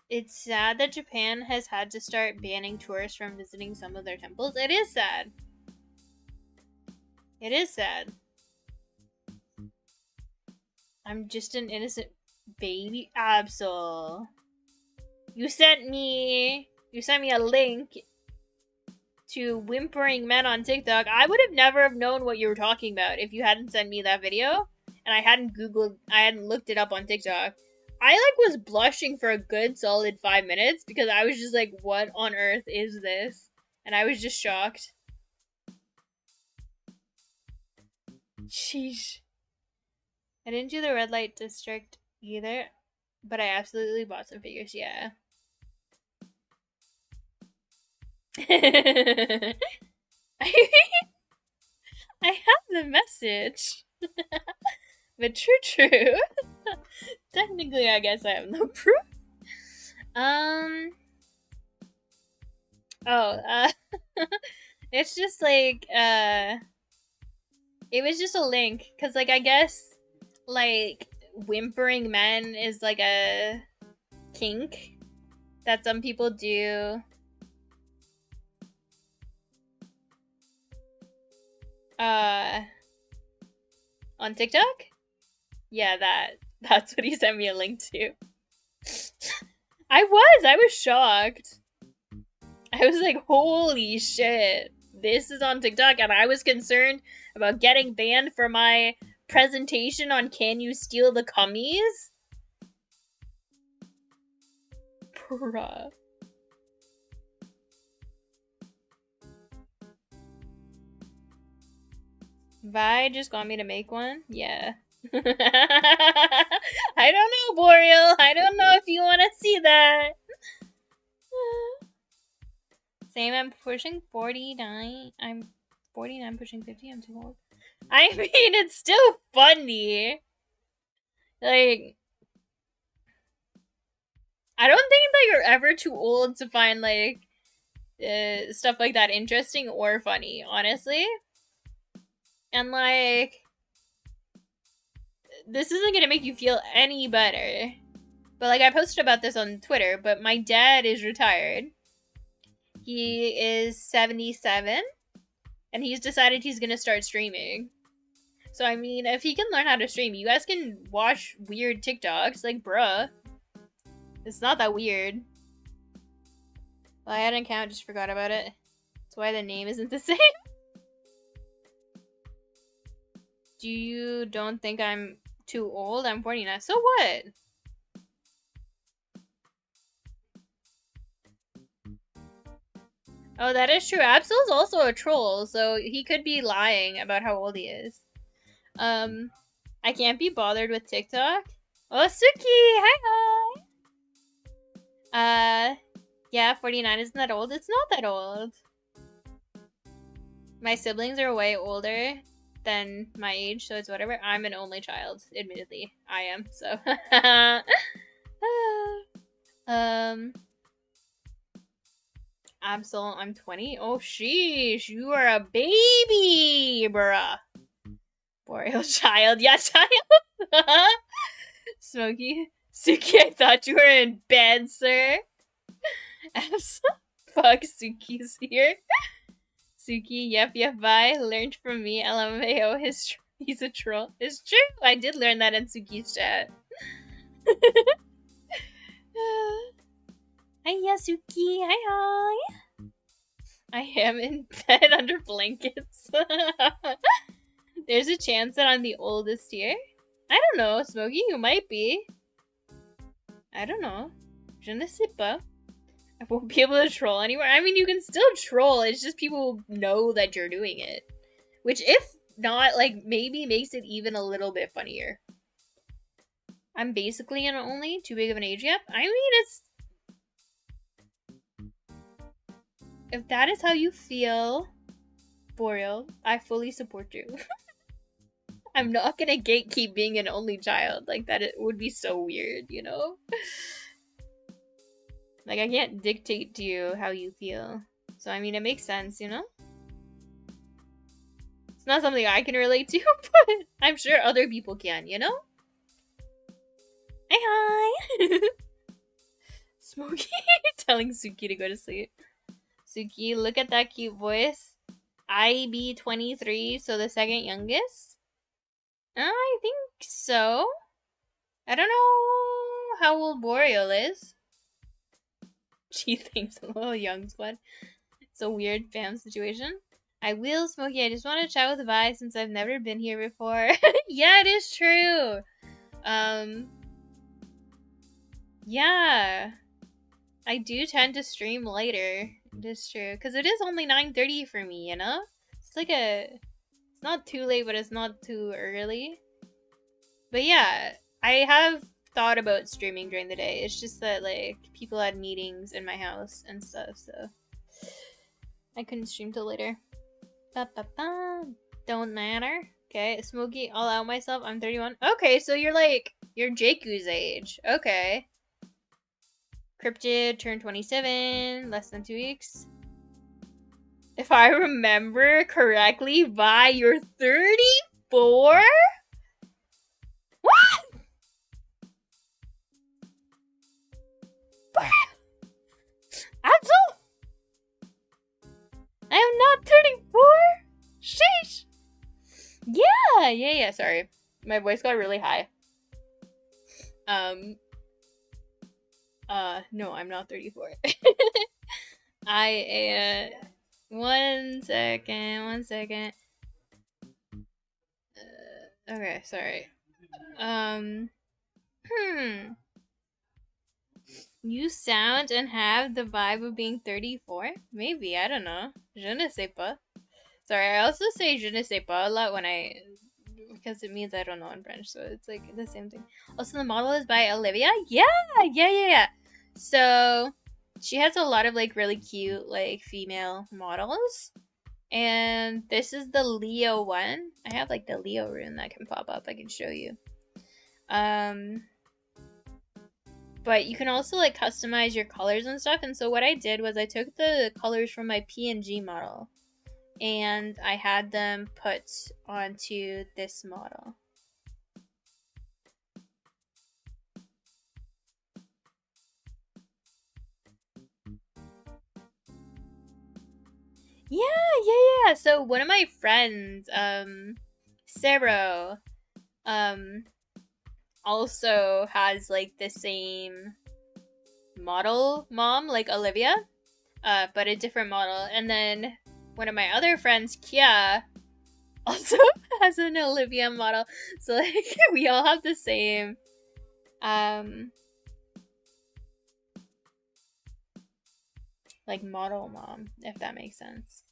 Speaker 1: It's sad that Japan has had to start banning tourists from visiting some of their temples. It is sad. It is sad. I'm just an innocent baby. Absol. You sent me a link to whimpering men on TikTok. I would have never have known what you were talking about if you hadn't sent me that video and I hadn't looked it up on TikTok. I like was blushing for a good solid 5 minutes because I was just like, what on earth is this? And I was just shocked. Sheesh. I didn't do the red light district either, but I absolutely bought some figures, yeah. I have the message. But true. Technically, I guess I have no proof. It's just like, it was just a link, cause like, I guess, like, whimpering men is like a kink that some people do. On TikTok? Yeah, that's what he sent me a link to. I was shocked. I was like, holy shit. This is on TikTok, and I was concerned about getting banned for my presentation on Can You Steal the Cummies? Bruh. Vi just got me to make one? Yeah. I don't know, Boreal. I don't know if you want to see that. Same, I'm pushing 49. I'm 49 pushing 50. I'm too old. I mean, it's still funny. Like, I don't think that you're ever too old to find, like, stuff like that interesting or funny, honestly. And, like, this isn't gonna make you feel any better. But, like, I posted about this on Twitter, but my dad is retired. He is 77, and he's decided he's gonna start streaming. So, I mean, if he can learn how to stream, you guys can watch weird TikToks. Like, bruh. It's not that weird. Well, I had an account, just forgot about it. That's why the name isn't the same. You don't think I'm too old? I'm 49. So what? Oh, that is true. Absol's also a troll, so he could be lying about how old he is. I can't be bothered with TikTok. Oh, Suki! Hi! Yeah, 49 isn't that old? It's not that old. My siblings are way older than my age, so it's whatever. I'm an only child, admittedly. I am, so. Absol, I'm 20. Oh, sheesh, you are a baby, bruh. Boreal child, yeah, child. Smokey, Suki, I thought you were in bed, sir. Absol, fuck, Suki's here. Suki, yep, bye. Learned from me, LMAO, he's a troll. It's true, I did learn that in Suki's chat. Hiya, Suki, hi. I am in bed under blankets. There's a chance that I'm the oldest here. I don't know, Smokey, you might be. I don't know. Je ne sais pas. I won't be able to troll anywhere. I mean, you can still troll. It's just people know that you're doing it. Which, if not, like, maybe makes it even a little bit funnier. I'm basically an only. Too big of an age gap. I mean, it's... If that is how you feel, Boreal, I fully support you. I'm not gonna gatekeep being an only child. Like, that it would be so weird, you know? Like, I can't dictate to you how you feel. So, I mean, it makes sense, you know? It's not something I can relate to, but I'm sure other people can, you know? Hi! Smokey telling Suki to go to sleep. Suki, look at that cute voice. I be 23, so the second youngest? I think so. I don't know how old Boreal is. She thinks I'm a little young squad. It's a weird fam situation. I will, Smokey. I just want to chat with Vi since I've never been here before. Yeah, it is true. Yeah. I do tend to stream later. It is true. Because it is only 9:30 for me, you know? It's like it's not too late, but it's not too early. But yeah, I have thought about streaming during the day. It's just that, like, people had meetings in my house and stuff, so I couldn't stream till later. Don't matter. Okay, Smokey, I'll out myself. I'm 31. Okay, so you're Jakku's age. Okay. Cryptid turned 27, less than 2 weeks. If I remember correctly, Vi, you're 34? What? Axel? I am not 34? Sheesh! Yeah, sorry. My voice got really high. No, I'm not 34. One second. Okay, sorry. You sound and have the vibe of being 34? Maybe, I don't know. Je ne sais pas. Sorry, I also say je ne sais pas a lot because it means I don't know in French, so it's like the same thing. Also, the model is by Olivia? Yeah. So, she has a lot of, like, really cute, like, female models. And this is the Leo one. I have, like, the Leo rune that can pop up. I can show you. But you can also, like, customize your colors and stuff. And so what I did was I took the colors from my PNG model. And I had them put onto this model. Yeah. So one of my friends, Sarah, also has, like, the same model mom, like Olivia, but a different model. And then one of my other friends, Kia, also has an Olivia model. So, like, we all have the same, like, model mom, if that makes sense.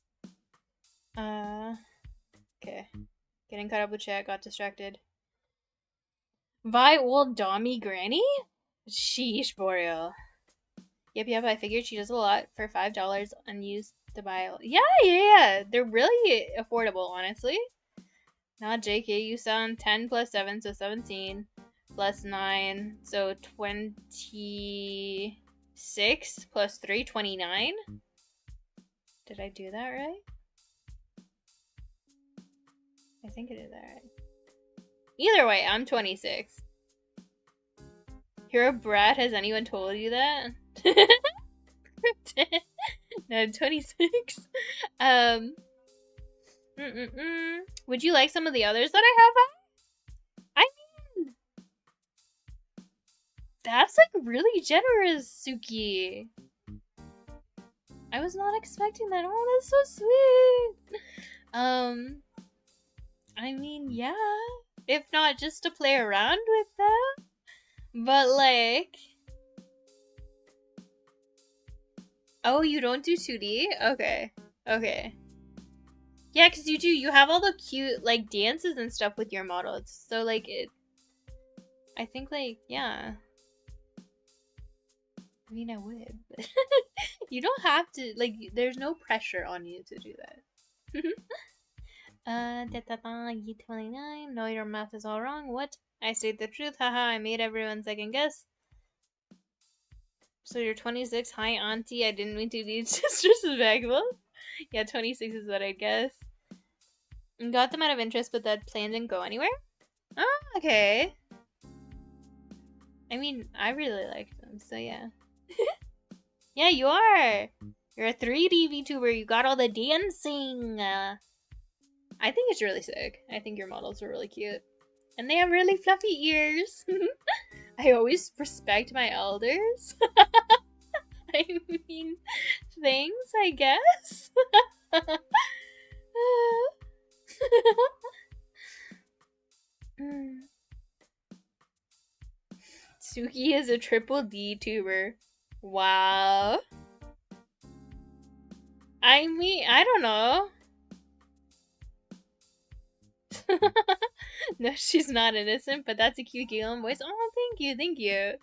Speaker 1: Okay. Getting caught up with chat, got distracted. Vi old Dommy Granny? Sheesh, Boreal. Yep, I figured she does a lot for $5 unused to buy. Yeah. They're really affordable, honestly. Not JK, you sound 10 plus 7, so 17. Plus 9, so 26. Plus 3, 29. Did I do that right? I think I did that right. Either way, I'm 26. You're a brat, has anyone told you that? No, 26. Um, Would you like some of the others that I have? I mean, that's like really generous, Suki. I was not expecting that. Oh, that's so sweet. I mean, yeah. If not just to play around with them, but like, oh, you don't do 2D? Okay. Okay. Yeah, because you have all the cute, like, dances and stuff with your models. So, like, I think, like, yeah. I mean, I would. But you don't have to, like, there's no pressure on you to do that. Ye 29. No, your math is all wrong. What? I state the truth. Haha, I made everyone second guess. So you're 26. Hi, auntie. I didn't mean to be disrespectful. Yeah, 26 is what I guess. Got them out of interest, but that plan didn't go anywhere? Oh, okay. I mean, I really liked them, so yeah. Yeah, you are. You're a 3D VTuber. You got all the dancing. I think it's really sick. I think your models are really cute. And they have really fluffy ears. I always respect my elders. I mean, thanks, I guess. Suki is a triple D tuber. Wow. I mean, I don't know. No, she's not innocent, but that's a cute Galen voice. Oh, thank you.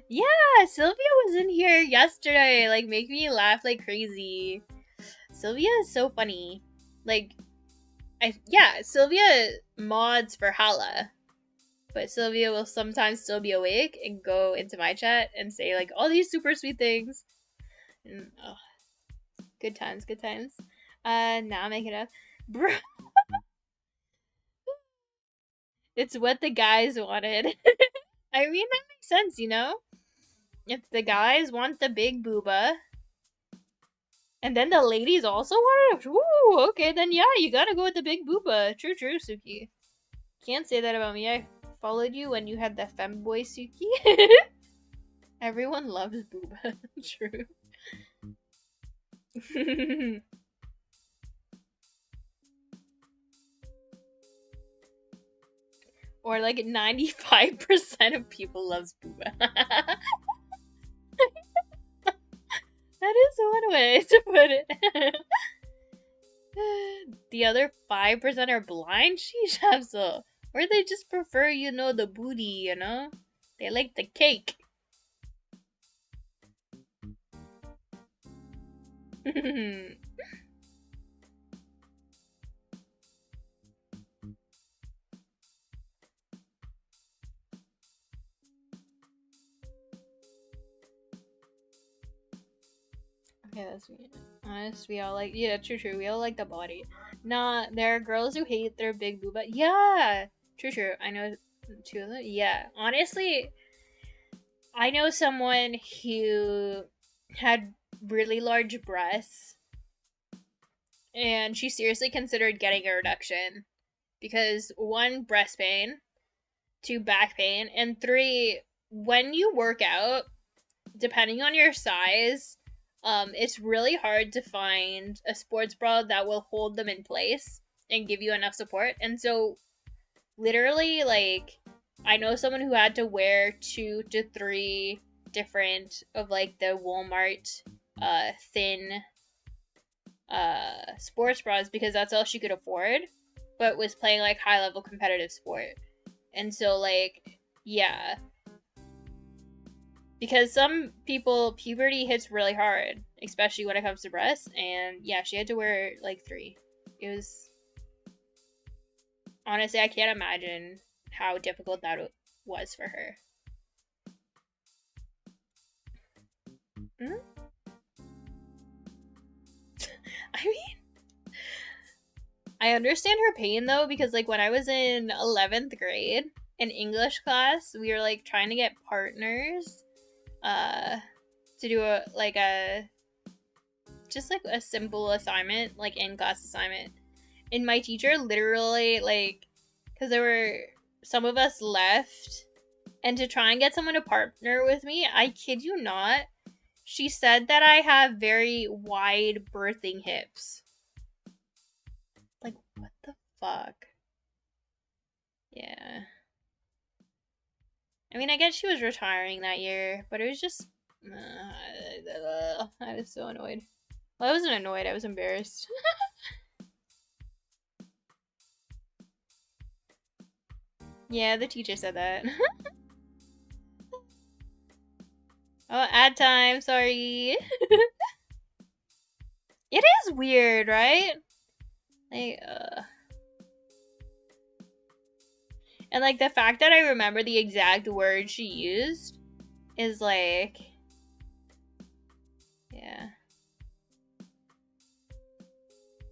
Speaker 1: Yeah, Sylvia was in here yesterday, like, make me laugh like crazy. Sylvia is so funny. Like, Sylvia mods for Hala. But Sylvia will sometimes still be awake and go into my chat and say, like, all these super sweet things. And, oh, good times. Now make it up. Bro. It's what the guys wanted. I mean, that makes sense, you know? If the guys want the big booba, and then the ladies also want it, woo, okay, then yeah, you gotta go with the big booba. True, Suki. Can't say that about me. I followed you when you had the femboy Suki. Everyone loves booba. True. Or like 95% of people loves booba. That is one way to put it. The other 5% are blind sheesh, so. Or they just prefer, the booty, They like the cake. Okay, that's weird. Honest, we all like, yeah, true, we all like the body. Nah, there are girls who hate their big booba. Yeah, true, I know 2 of them. Yeah, honestly, I know someone who had really large breasts, and she seriously considered getting a reduction. Because 1, breast pain, 2, back pain, and 3, when you work out, depending on your size, it's really hard to find a sports bra that will hold them in place and give you enough support. And so, literally, like, I know someone who had to wear 2 to 3 different of, like, the Walmart thin sports bras because that's all she could afford, but was playing, like, high-level competitive sport. And so, like, yeah. Because some people, puberty hits really hard, especially when it comes to breasts, and yeah, she had to wear, like, 3. It was... Honestly, I can't imagine how difficult that was for her. I mean... I understand her pain, though, because, like, when I was in 11th grade, in English class, we were, like, trying to get partners, to do a just like a simple assignment, like in-class assignment. And my teacher literally, like, because there were some of us left, and to try and get someone to partner with me, I kid you not, she said that I have very wide birthing hips. Like, what the fuck? Yeah. I mean, I guess she was retiring that year, but it was just... I was so annoyed. Well, I wasn't annoyed, I was embarrassed. Yeah, the teacher said that. Oh, ad time, sorry. It is weird, right? Like, and like the fact that I remember the exact word she used is like, yeah.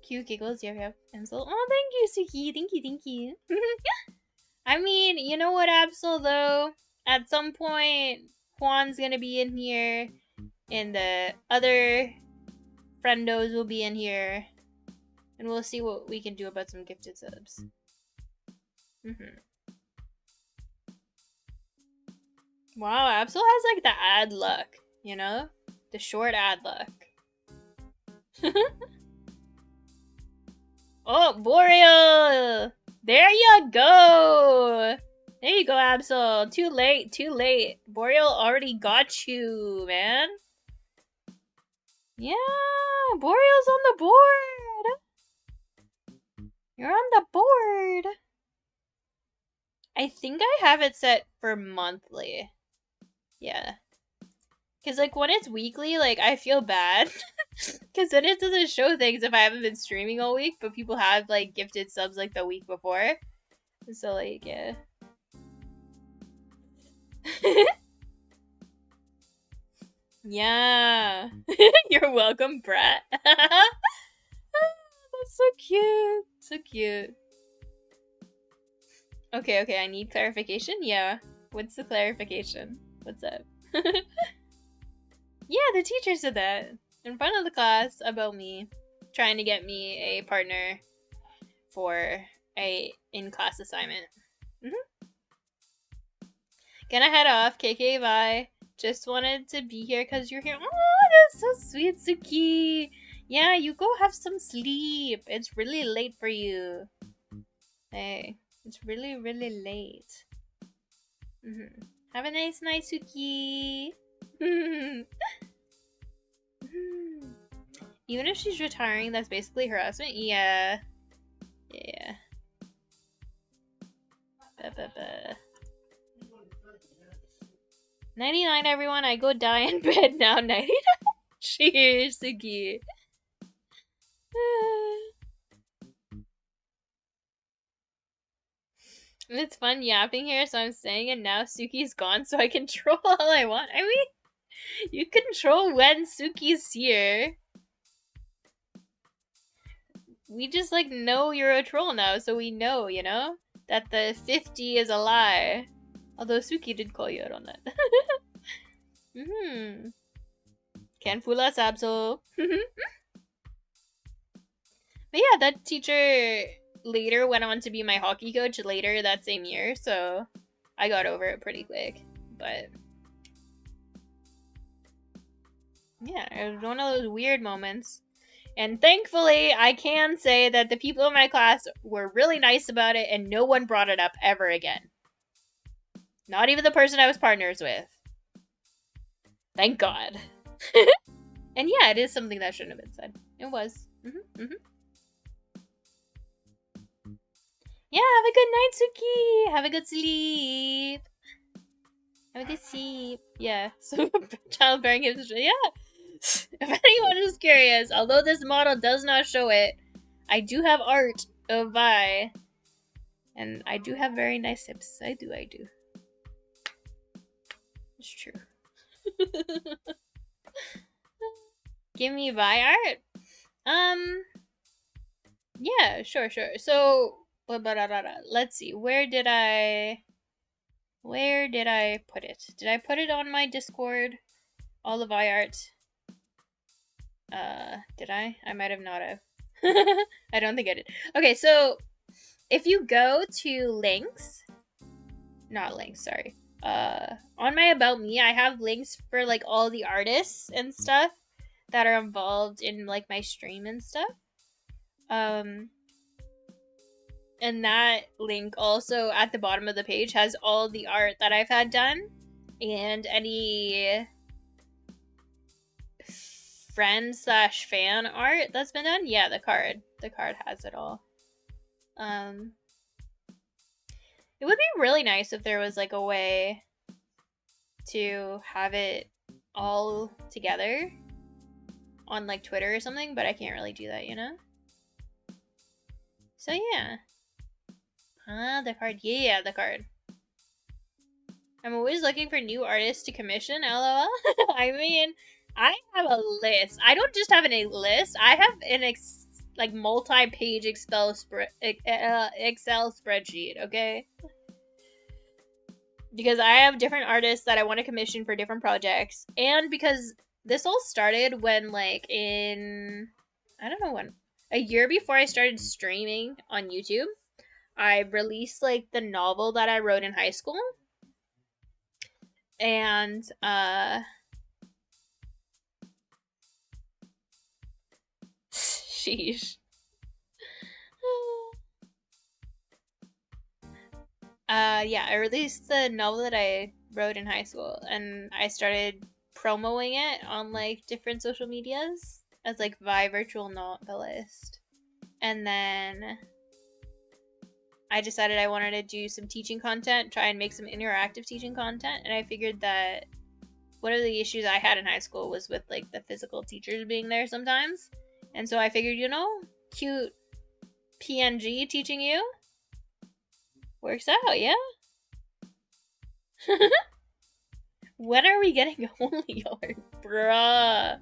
Speaker 1: Cute giggles, yep. I'm so, oh, thank you, Suki. Thank you. I mean, you know what, Absol, though? At some point, Juan's gonna be in here, and the other friendos will be in here, and we'll see what we can do about some gifted subs. Wow, Absol has like the ad luck, you know? The short ad luck. Oh, Boreal! There you go! There you go, Absol. Too late. Boreal already got you, man. Yeah, Boreal's on the board! You're on the board! I think I have it set for monthly. Yeah. Because, like, when it's weekly, like, I feel bad. Because then it doesn't show things if I haven't been streaming all week, but people have, like, gifted subs, like, the week before. So, like, yeah. Yeah. You're welcome, Brett. That's so cute. So cute. Okay, I need clarification? Yeah. What's the clarification? What's up? Yeah, the teacher said that in front of the class about me trying to get me a partner for a in-class assignment. Can I head off? KK, bye. Just wanted to be here because you're here. Oh, that's so sweet, Suki. Yeah, you go have some sleep. It's really late for you. Hey, it's really, really late. Have a nice night, Suki. Even if she's retiring, that's basically harassment. Yeah. 99, everyone. I go die in bed now. 99. Cheers, Suki. It's fun yapping here, so I'm staying, and now Suki's gone, so I can troll all I want. I mean, you control when Suki's here. We just, like, know you're a troll now, so we know, you know? That the 50 is a lie. Although Suki did call you out on that. Can't fool us, Absol. But yeah, that teacher later went on to be my hockey coach later that same year, so I got over it pretty quick. But yeah, it was one of those weird moments. And thankfully, I can say that the people in my class were really nice about it and no one brought it up ever again. Not even the person I was partners with. Thank God. And yeah, it is something that shouldn't have been said. It was. Yeah, have a good night, Suki. Have a good sleep. Have a good sleep. Yeah, so childbearing is, yeah. If anyone is curious, although this model does not show it, I do have art of Vi. And I do have very nice hips. I do. It's true. Give me Vi art? Yeah, sure. So, let's see. Where did I put it? Did I put it on my Discord? All of Vi art? Did I? I might have not have. I don't think I did. Okay, so if you go to links, not links, sorry. On my About Me, I have links for like all the artists and stuff that are involved in like my stream and stuff. And that link also at the bottom of the page has all the art that I've had done and any friend slash fan art that's been done. Yeah, the card has it all. It would be really nice if there was like a way to have it all together on like Twitter or something, but I can't really do that, you know? So yeah. The card. Yeah, the card. I'm always looking for new artists to commission, lol. I mean, I have a list. I don't just have a list. I have an multi-page Excel spreadsheet, okay? Because I have different artists that I want to commission for different projects. And because this all started when, like, I don't know when. A year before I started streaming on YouTube, I released, like, the novel that I wrote in high school. And, sheesh. Yeah, I released the novel that I wrote in high school, and I started promoting it on, like, different social medias as, like, Vi Virtual Novelist. And then I decided I wanted to do some teaching content, try and make some interactive teaching content, and I figured that one of the issues I had in high school was with, like, the physical teachers being there sometimes. And so I figured, you know, cute PNG teaching you works out, yeah? When are we getting Holy Art, bruh?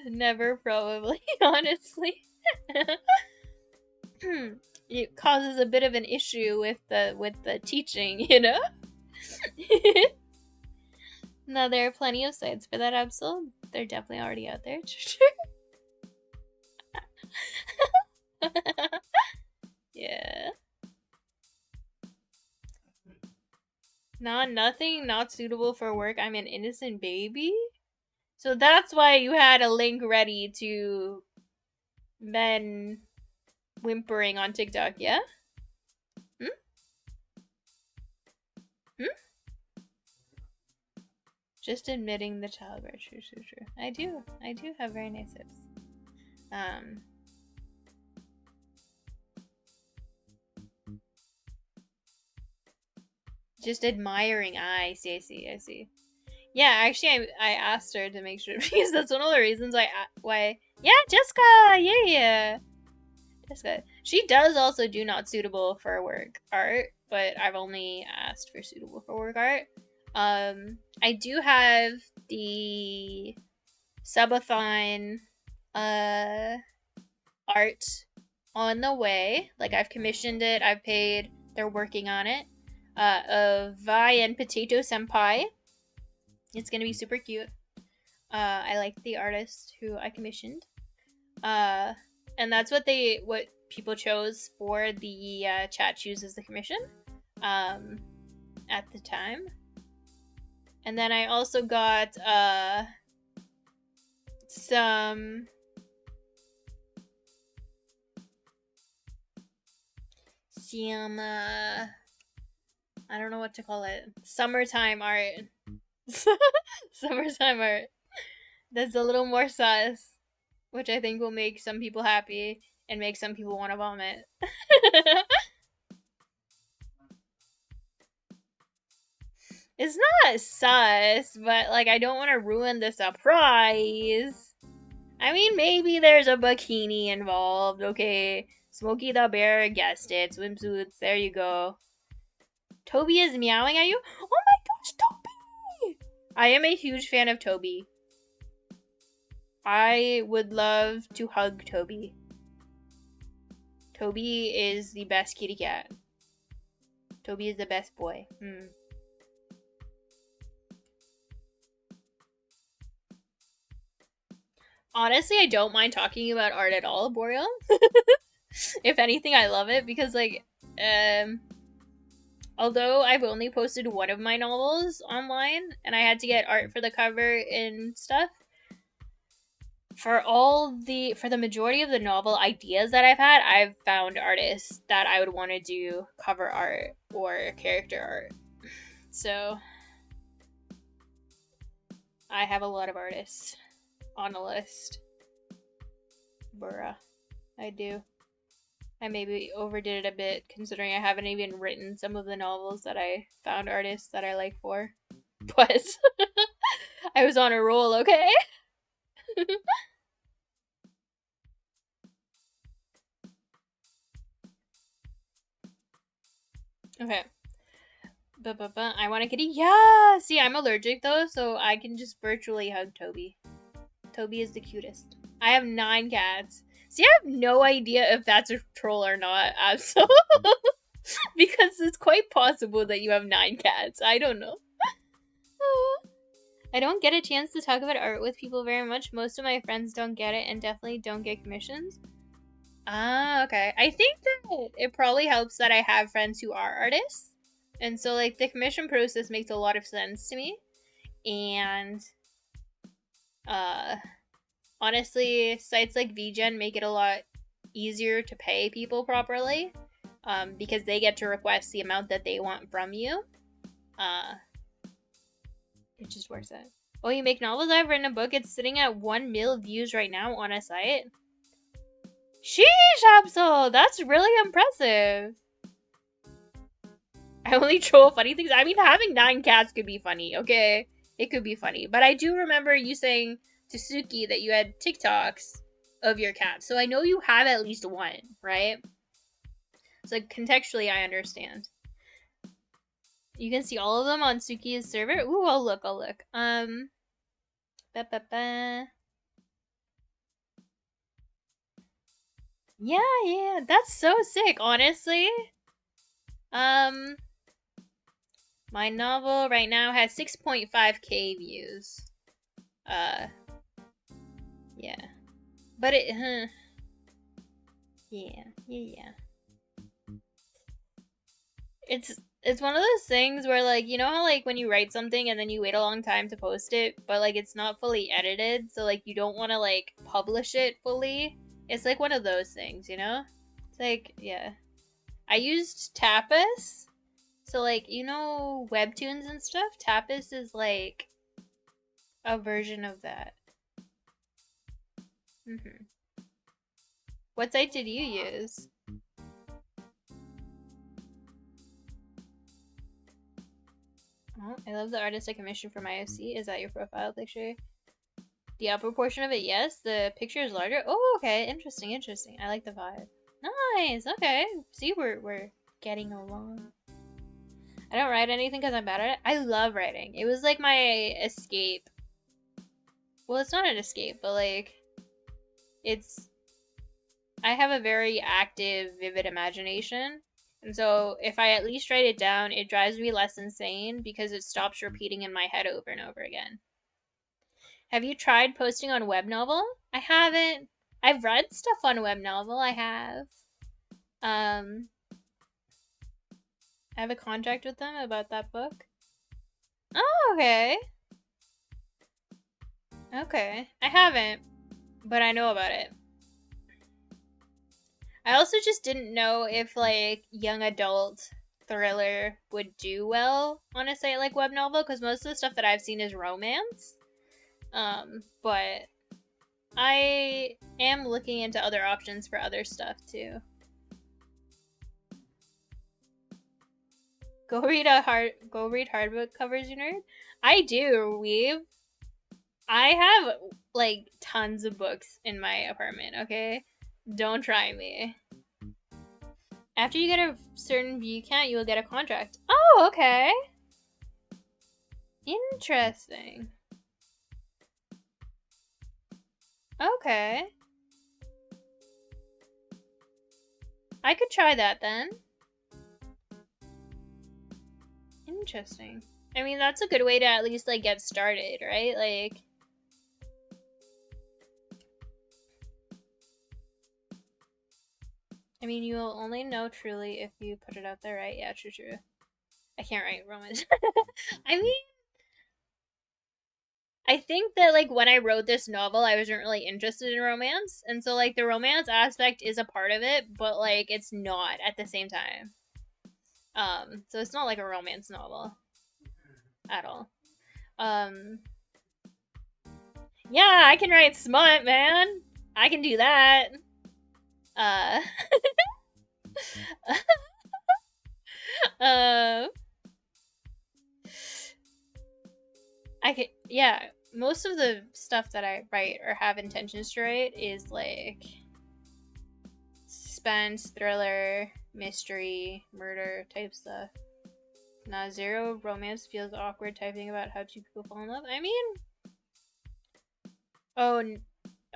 Speaker 1: Never, probably, honestly. It causes a bit of an issue with the teaching, you know? No, there are plenty of sites for that episode. They're definitely already out there. Yeah. Nothing not suitable for work. I'm an innocent baby. So that's why you had a link ready to men whimpering on TikTok, yeah? Just admitting the childbirth. True. I do have very nice hips. Just admiring. I see. Yeah, actually, I asked her to make sure because that's one of the reasons why. Yeah, Jessica. Yeah. Jessica. She does also do not suitable for work art, but I've only asked for suitable for work art. I do have the subathon art on the way. Like, I've commissioned it, I've paid, they're working on it. Of Vi and Potato Senpai. It's gonna be super cute. I like the artist who I commissioned. And that's what people chose for the chat choose as the commission at the time. And then I also got some I don't know what to call it. Summertime art. Summertime art. That's a little more sus, which I think will make some people happy and make some people want to vomit. It's not sus, but, like, I don't want to ruin the surprise. I mean, maybe there's a bikini involved, okay? Smokey the Bear guessed it. Swimsuits, there you go. Toby is meowing at you? Oh my gosh, Toby! I am a huge fan of Toby. I would love to hug Toby. Toby is the best kitty cat. Toby is the best boy. Honestly, I don't mind talking about art at all, Boreal. If anything, I love it because, like, although I've only posted one of my novels online and I had to get art for the cover and stuff, for the majority of the novel ideas that I've had, I've found artists that I would want to do cover art or character art. So I have a lot of artists on a list. Bruh. I do. I maybe overdid it a bit considering I haven't even written some of the novels that I found artists that I like for. But I was on a roll, okay? Okay. I want a kitty. Yeah! See, I'm allergic though, so I can just virtually hug Toby. Toby is the cutest. I have 9 cats. See, I have no idea if that's a troll or not, so because it's quite possible that you have 9 cats. I don't know. I don't get a chance to talk about art with people very much. Most of my friends don't get it and definitely don't get commissions. Ah, okay. I think that it probably helps that I have friends who are artists. And so, like, the commission process makes a lot of sense to me. And, honestly, sites like VGen make it a lot easier to pay people properly. Because they get to request the amount that they want from you. It just works out. Oh, you make novels? I've written a book. It's sitting at 1 mil views right now on a site. Sheesh, Absol! That's really impressive. I only troll funny things. I mean, having 9 cats could be funny, okay? It could be funny. But I do remember you saying to Suki that you had TikToks of your cats. So I know you have at least one, right? So contextually, I understand. You can see all of them on Suki's server. Ooh, I'll look. Yeah, that's so sick, honestly. My novel right now has 6.5k views. Yeah. But it, yeah. It's one of those things where, like, you know how, like, when you write something and then you wait a long time to post it, but, like, it's not fully edited, so, like, you don't want to, like, publish it fully? It's, like, one of those things, you know? It's, like, yeah. I used Tapas, so, like, you know webtoons and stuff? Tapas is, like, a version of that. What site did you use? Oh, I love the artist I commissioned for my OC. Is that your profile picture? The upper portion of it, yes. The picture is larger. Oh, okay. Interesting. I like the vibe. Nice. Okay. See, we're getting along. I don't write anything because I'm bad at it. I love writing. It was like my escape. Well, it's not an escape, but like, it's. I have a very active, vivid imagination. And so if I at least write it down, it drives me less insane because it stops repeating in my head over and over again. Have you tried posting on Webnovel? I haven't. I've read stuff on Webnovel. I have. I have a contract with them about that book. Oh, okay. Okay. I haven't, but I know about it. I also just didn't know if, like, young adult thriller would do well on a site like Webnovel, because most of the stuff that I've seen is romance. But I am looking into other options for other stuff too. Go read hardbook covers, you nerd. I do, Weave. I have like tons of books in my apartment, okay? Don't try me. After you get a certain view count, you will get a contract. Oh, okay. Interesting. Okay. I could try that then. Interesting. I mean, that's a good way to at least, like, get started, right? Like, I mean, you will only know truly if you put it out there, right? Yeah, true, true. I can't write romance. I mean, I think that, like, when I wrote this novel, I wasn't really interested in romance. And so, like, the romance aspect is a part of it, but, like, it's not at the same time. So it's not like a romance novel at all. Yeah, I can write smut, man. I can do that. Uh, uh, I could, yeah. Most of the stuff that I write or have intentions to write is like suspense, thriller, mystery, murder type stuff. Now, zero romance feels awkward typing about how two people fall in love. I mean, oh,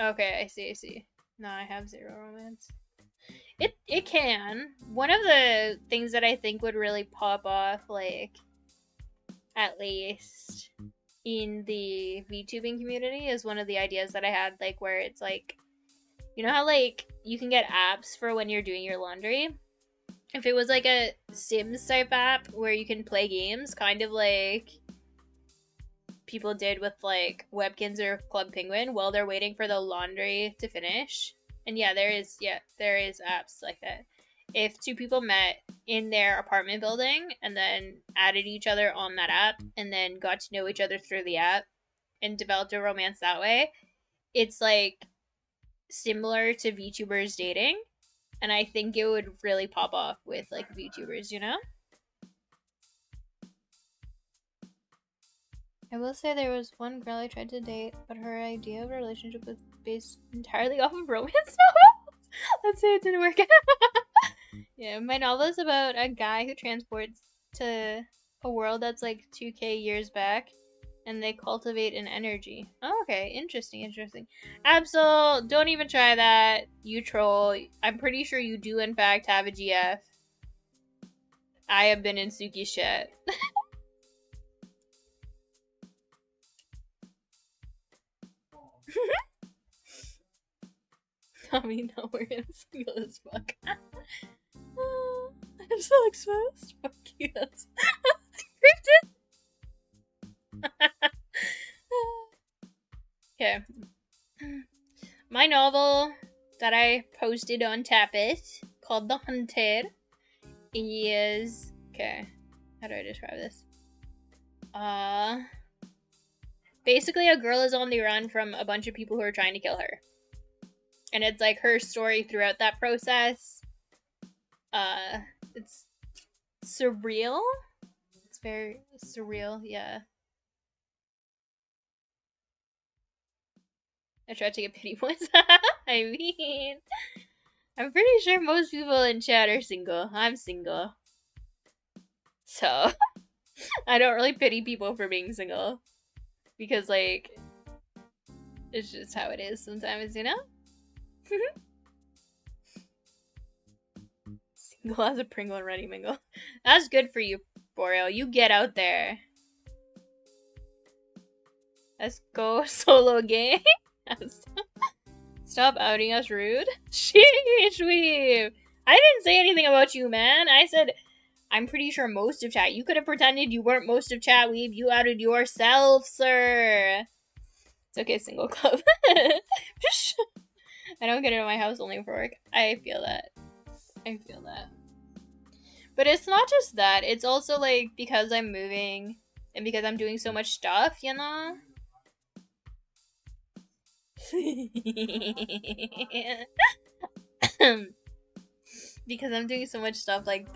Speaker 1: okay, I see, I see. No, I have zero romance. It can. One of the things that I think would really pop off, like, at least in the VTubing community, is one of the ideas that I had, like, where it's like, you know how, like, you can get apps for when you're doing your laundry? If it was like a Sims type app where you can play games, kind of like people did with like Webkins or Club Penguin while they're waiting for the laundry to finish. And yeah, there is apps like that. If two people met in their apartment building and then added each other on that app and then got to know each other through the app and developed a romance that way, it's like similar to VTubers dating. And I think it would really pop off with like VTubers, you know? I will say there was one girl I tried to date, but her idea of a relationship was based entirely off of romance novels. Let's say it didn't work out. Yeah, my novel is about a guy who transports to a world that's like 2K years back, and they cultivate an energy. Oh, okay, interesting, interesting. Absol, don't even try that, you troll. I'm pretty sure you do in fact have a GF. I have been in Suki's shit. I mean, no, we're gonna single as fuck. I'm so exposed. Fuck you. That's okay. My novel that I posted on Tappet called The Hunted is okay. How do I describe this? Basically a girl is on the run from a bunch of people who are trying to kill her. And it's like her story throughout that process. It's surreal. It's very surreal, yeah. I tried to get pity points. I mean, I'm pretty sure most people in chat are single. I'm single. So, I don't really pity people for being single. Because, like, it's just how it is sometimes, you know? Single as a Pringle and ready mingle. That's good for you, Boreal. You get out there. Let's go solo gang. Stop outing us rude. Sheesh, weave. I didn't say anything about you, man. I said, I'm pretty sure most of chat. You could have pretended you weren't most of chat, weave. You outed yourself, sir. It's okay, single club. I don't get it in my house only for work. I feel that. I feel that. But it's not just that. It's also, like, because I'm moving and because I'm doing so much stuff, you know? Because I'm doing so much stuff, like,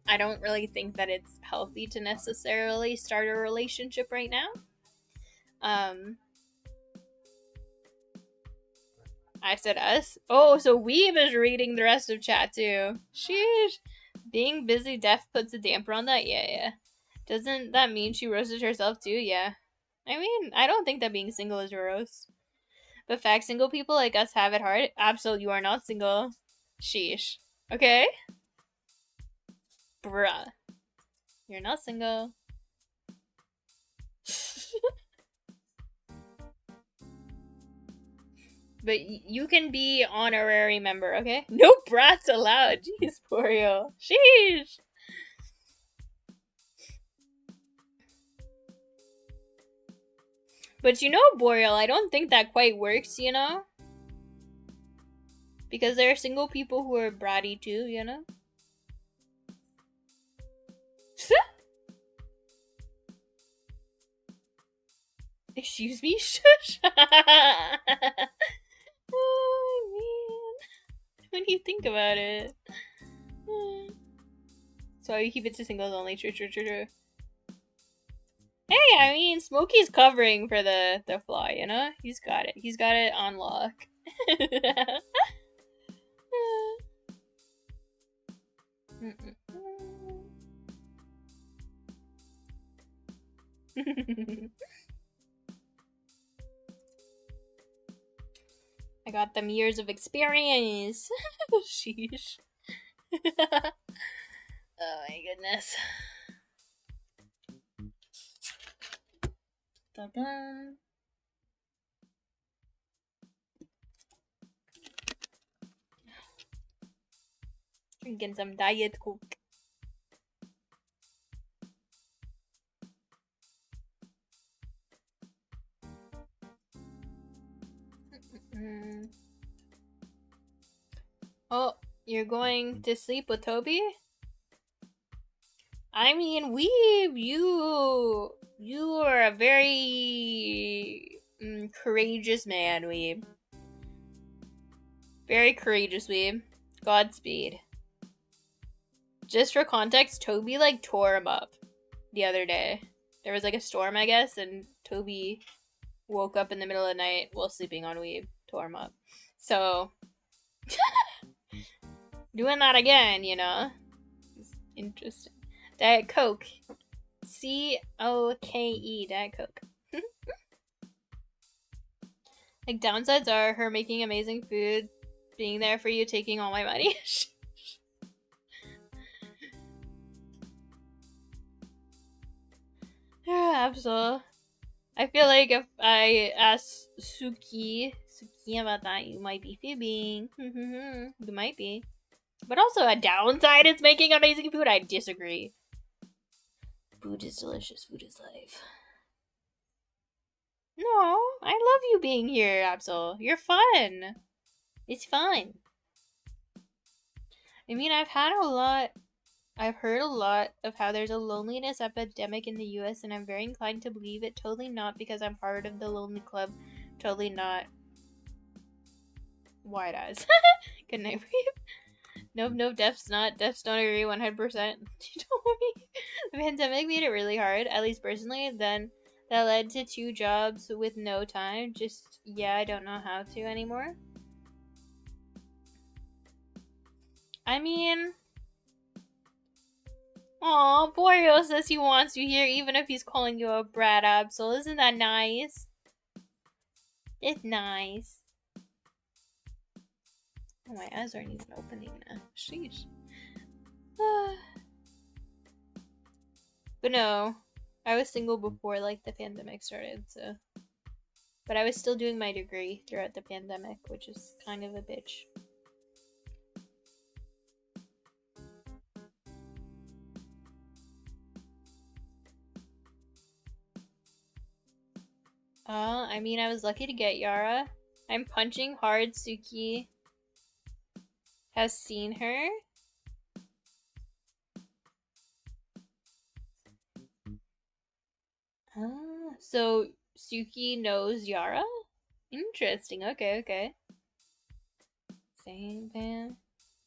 Speaker 1: I don't really think that it's healthy to necessarily start a relationship right now. I said us. Oh, so Weeb is reading the rest of chat too. Sheesh. Being busy deaf puts a damper on that? Yeah. Doesn't that mean she roasted herself too? Yeah. I mean, I don't think that being single is a roast. But fact, single people like us have it hard. Absol, you are not single. Sheesh. Okay? Bruh. You're not single. But you can be honorary member, okay? No brats allowed. Jeez, Boreal. Sheesh. But you know, Boreal, I don't think that quite works, you know? Because there are single people who are bratty too, you know? Excuse me? Shush. Oh, man. When you think about it. So you keep it to singles only. True, true, true, true. Hey, I mean, Smokey's covering for the fly, you know? He's got it. He's got it on lock. I got them years of experience. Sheesh. Oh my goodness. Da-da. Drinking some Diet Coke. Oh, you're going to sleep with Toby? I mean, Weeb, you are a very courageous man, Weeb. Very courageous, Weeb. Godspeed. Just for context, Toby like tore him up the other day. There was like a storm, I guess, and Toby woke up in the middle of the night while sleeping on Weeb, tore him up. So doing that again, you know? It's interesting. Diet Coke. COKE, Diet Coke. Like, downsides are her making amazing food, being there for you, taking all my money. Yeah, absolutely. I feel like if I ask Suki about that, you might be fibbing. You might be. But also, a downside is making amazing food. I disagree. Food is delicious. Food is life. No, I love you being here, Absol. You're fun. It's fun. I mean, I've heard a lot of how there's a loneliness epidemic in the US, and I'm very inclined to believe it. Totally not because I'm part of the lonely club. Totally not. Wide eyes. Good night, babe. Nope, Def's not. Def's don't agree 100%. You told me. The pandemic made it really hard, at least personally. Then that led to 2 jobs with no time. Just, yeah, I don't know how to anymore. I mean, aw, Borio says he wants you here even if he's calling you a brat, Absol. Isn't that nice? It's nice. Oh, my eyes aren't even opening now. Sheesh. But no, I was single before, like, the pandemic started, so. But I was still doing my degree throughout the pandemic, which is kind of a bitch. I mean, I was lucky to get Yara. I'm punching hard. Suki has seen her. So Suki knows Yara? Interesting. Okay. Same pan.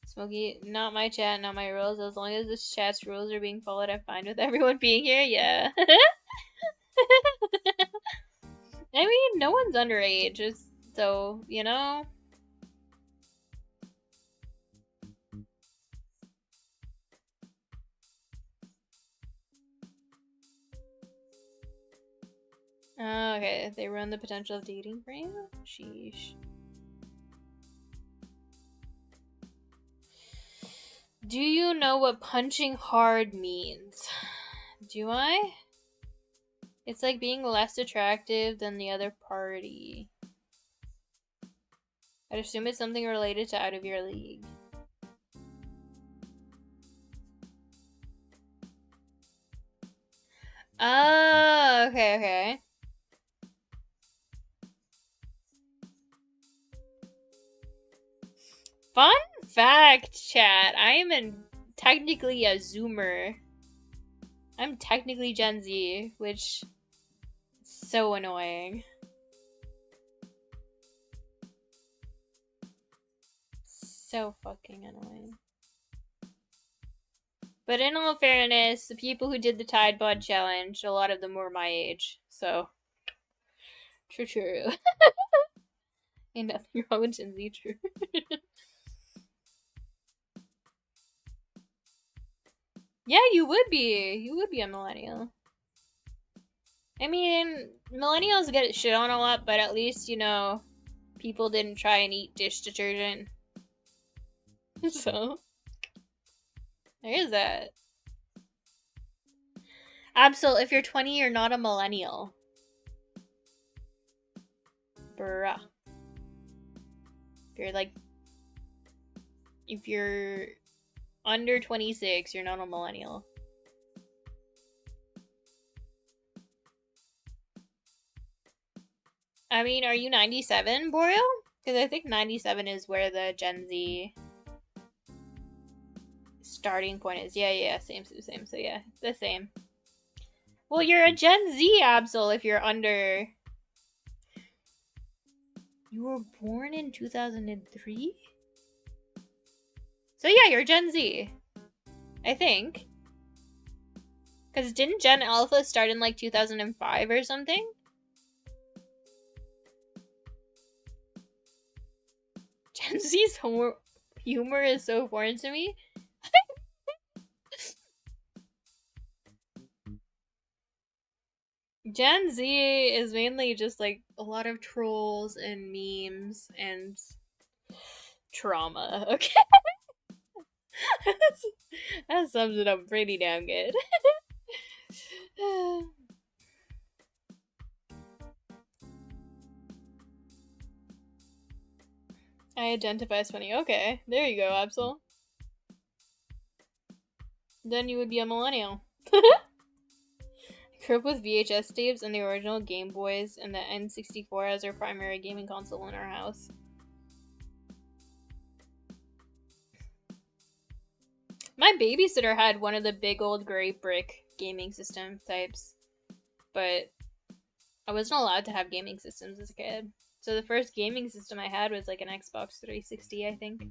Speaker 1: Smokey, not my chat, not my rules. As long as this chat's rules are being followed, I'm fine with everyone being here. Yeah. I mean, no one's underage, so, you know. Okay, they run the potential of dating for you? Sheesh. Do you know what punching hard means? Do I? It's like being less attractive than the other party. I'd assume it's something related to Out of Your League. Oh, okay. Fun fact, chat. I am technically a Zoomer. I'm technically Gen Z, which is so annoying. So fucking annoying. But in all fairness, the people who did the Tide Pod challenge, a lot of them were my age. So, true. Ain't nothing wrong with Gen Z, true. Yeah, you would be. You would be a millennial. I mean, millennials get shit on a lot, but at least, you know, people didn't try and eat dish detergent. So, there is that. Absol, if you're 20, you're not a millennial. Bruh. If you're under 26, you're not a millennial. I mean, are you 97, Boreal? Because I think 97 is where the Gen Z starting point is. Yeah, same. So yeah, the same. Well, you're a Gen Z, Absol, if you're under... You were born in 2003? So yeah, you're Gen Z. I think. Because didn't Gen Alpha start in like 2005 or something? Gen Z's humor is so foreign to me. Gen Z is mainly just like a lot of trolls and memes and trauma. Okay. That sums it up pretty damn good. I identify as funny. Okay, there you go, Absol. Then you would be a millennial. I grew up with VHS tapes and the original Game Boys and the N64 as our primary gaming console in our house. My babysitter had one of the big old gray brick gaming system types, but I wasn't allowed to have gaming systems as a kid. So the first gaming system I had was like an Xbox 360, I think.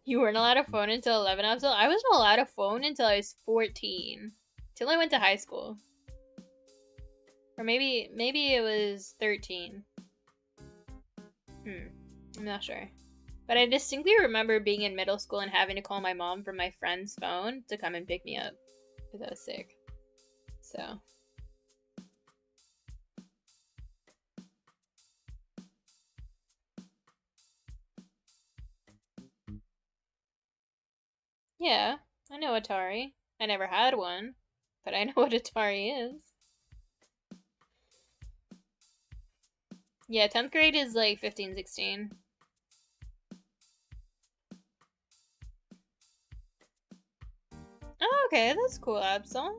Speaker 1: You weren't allowed a phone until 11, Absol? I wasn't allowed a phone until I was 14. Till I went to high school. Or maybe it was 13. I'm not sure. But I distinctly remember being in middle school and having to call my mom from my friend's phone to come and pick me up. Because I was sick. So. Yeah, I know Atari. I never had one, but I know what Atari is. Yeah, 10th grade is like 15, 16. Oh, okay, that's cool, Absol.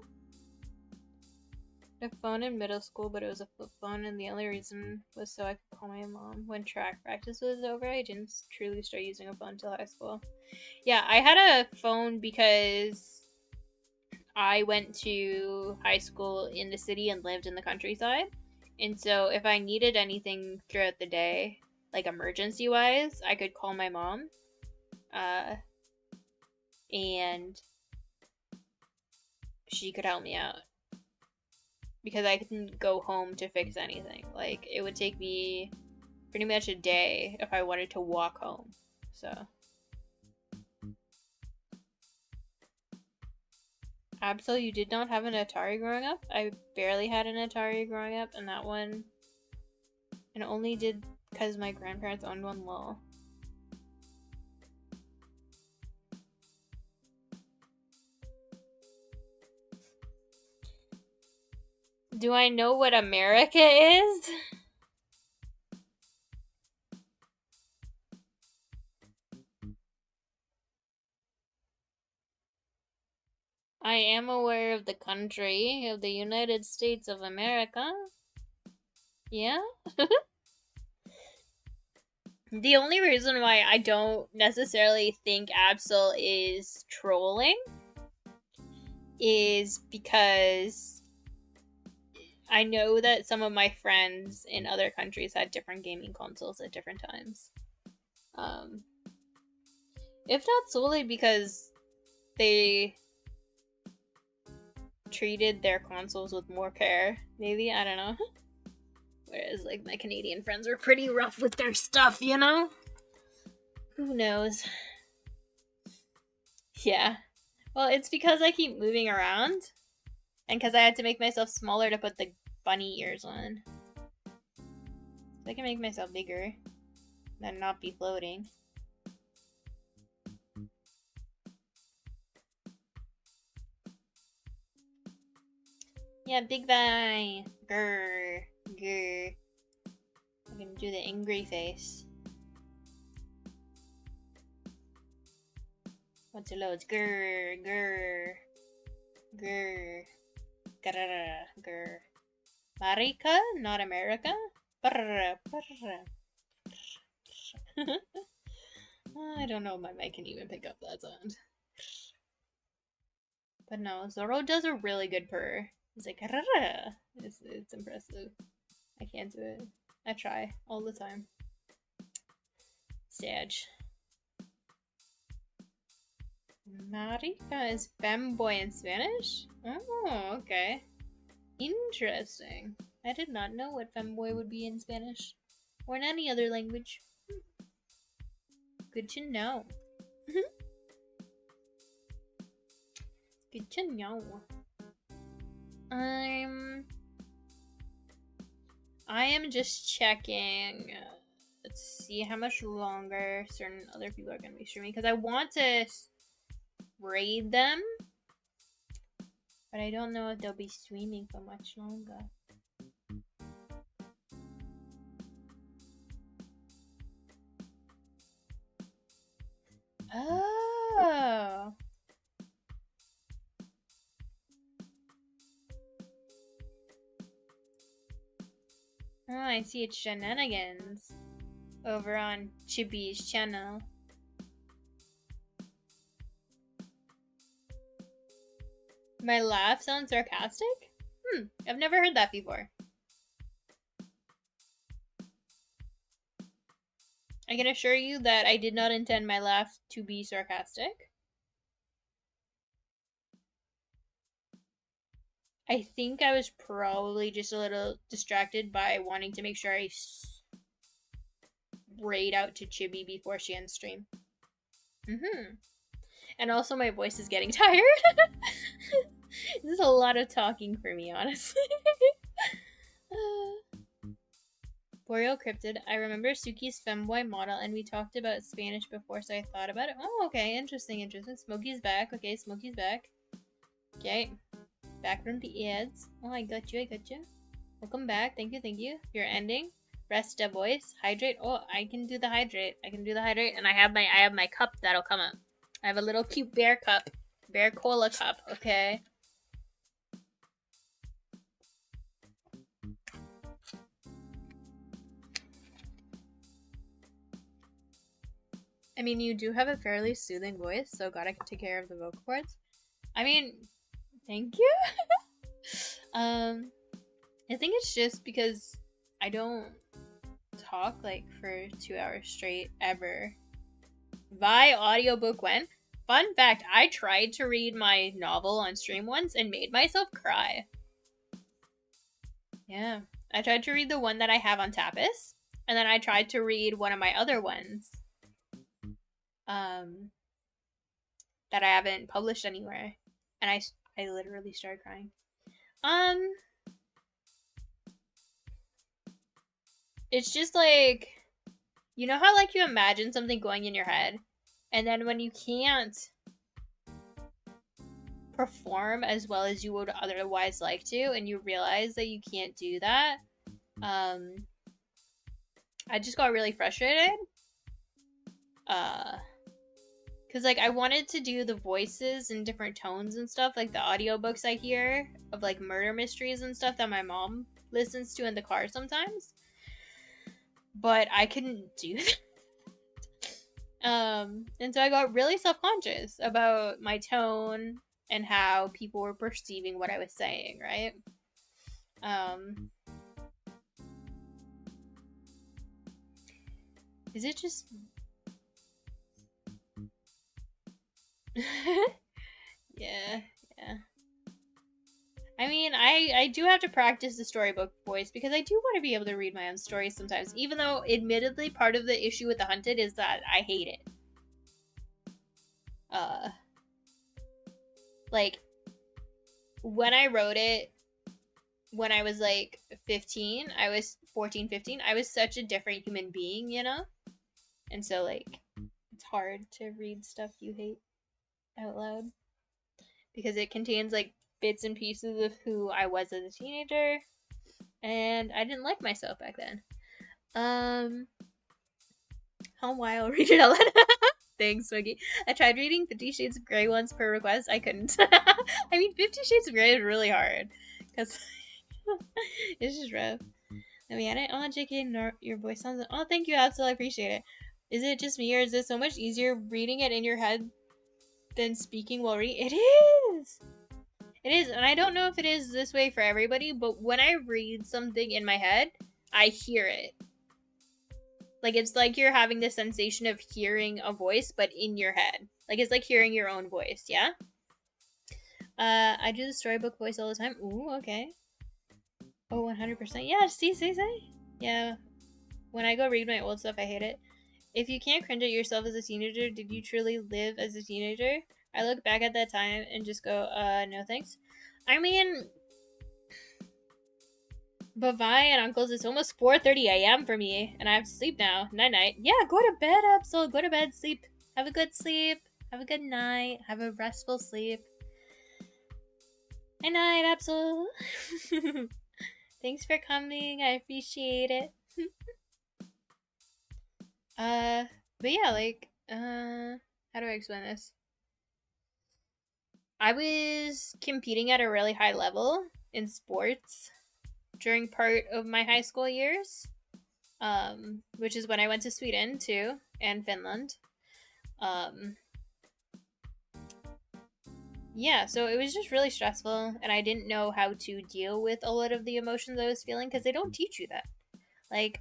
Speaker 1: A phone in middle school, but it was a flip phone, and the only reason was so I could call my mom when track practice was over. I didn't truly start using a phone until high school. Yeah, I had a phone because I went to high school in the city and lived in the countryside. And so if I needed anything throughout the day, like emergency wise, I could call my mom. And she could help me out. Because I couldn't go home to fix anything. Like, it would take me pretty much a day if I wanted to walk home. So. Absol, you did not have an Atari growing up? I barely had an Atari growing up, and that one... And only did because my grandparents owned one, lol. Do I know what America is? I am aware of the country of the United States of America. Yeah? The only reason why I don't necessarily think Absol is trolling is because I know that some of my friends in other countries had different gaming consoles at different times. If not solely because they treated their consoles with more care, maybe, I don't know. Whereas, like, my Canadian friends were pretty rough with their stuff, you know? Who knows? Yeah. Well, it's because I keep moving around, and because I had to make myself smaller to put the bunny ears on. I can make myself bigger, and not be floating. Yeah, big guy. Grr. Grr. I'm gonna do the angry face. Once it loads. Grr. Grr. Grr. Grr. Grr. Marika? Not America? Brr. Brr. I don't know if my mic can even pick up that sound. But no, Zoro does a really good purr. He's like, it's impressive. I can't do it. I try all the time. Sage. Marika is femboy in Spanish? Oh, okay. Interesting. I did not know what femboy would be in Spanish. Or in any other language. Good to know. Good to know. I am just checking. Let's see how much longer certain other people are going to be streaming. Because I want to raid them. But I don't know if they'll be streaming for much longer. Oh. Oh, I see it's shenanigans over on Chibi's channel. My laugh sounds sarcastic? I've never heard that before. I can assure you that I did not intend my laugh to be sarcastic. I think I was probably just a little distracted by wanting to make sure I raid out to Chibi before she ends stream. And also my voice is getting tired. This is a lot of talking for me, honestly. Boreal Cryptid. I remember Suki's femboy model, and we talked about Spanish before, so I thought about it. Oh, okay, interesting. Smokey's back. Okay, Smokey's back. Okay, back from the ads. Oh, I got you. Welcome back. Thank you. You're ending. Rest a voice. Hydrate. Oh, I can do the hydrate. And I have my cup that'll come up. I have a little cute bear cup. Bear cola cup, okay? I mean, you do have a fairly soothing voice, so gotta take care of the vocal cords. I mean, thank you. I think it's just because I don't talk like for 2 hours straight ever. Vi audiobook when? Fun fact, I tried to read my novel on stream once and made myself cry. Yeah. I tried to read the one that I have on Tapas, and then I tried to read one of my other ones. That I haven't published anywhere. And I literally started crying. It's just like, you know how like you imagine something going in your head, and then when you can't perform as well as you would otherwise like to, and you realize that you can't do that, I just got really frustrated. Because, like, I wanted to do the voices in different tones and stuff, like the audiobooks I hear of, like, murder mysteries and stuff that my mom listens to in the car sometimes. But I couldn't do that. And so I got really self-conscious about my tone and how people were perceiving what I was saying, right? Is it just... yeah. I mean, I do have to practice the storybook voice because I do want to be able to read my own stories sometimes, even though, admittedly, part of the issue with The Hunted is that I hate it. Like, when I wrote it, when I was, like, 15, I was 14, 15, I was such a different human being, you know? And so, like, it's hard to read stuff you hate out loud. Because it contains, like, bits and pieces of who I was as a teenager. And I didn't like myself back then. How wild, read it out loud. Thanks, Swiggy. I tried reading 50 Shades of Grey once per request. I couldn't. I mean, 50 Shades of Grey is really hard. Because it's just rough. Let me edit. Oh, JK, your voice sounds... Oh, thank you, Absol. I appreciate it. Is it just me, or is it so much easier reading it in your head than speaking while reading? It is! It is, and I don't know if it is this way for everybody, but when I read something in my head, I hear it. Like, it's like you're having the sensation of hearing a voice, but in your head. Like, it's like hearing your own voice, yeah? I do the storybook voice all the time. Ooh, okay. Oh, 100%. Yeah, see? Yeah. When I go read my old stuff, I hate it. If you can't cringe at yourself as a teenager, did you truly live as a teenager? I look back at that time and just go, no thanks. I mean... But bye and uncles, it's almost 4:30 a.m. for me, and I have to sleep now. Night-night. Yeah, go to bed, Absol. Go to bed, sleep. Have a good sleep. Have a good night. Have a restful sleep. Night-night, Absol. Thanks for coming. I appreciate it. But yeah, like, how do I explain this? I was competing at a really high level in sports during part of my high school years, which is when I went to Sweden too, and Finland. Yeah, so it was just really stressful, and I didn't know how to deal with a lot of the emotions I was feeling because they don't teach you that. Like,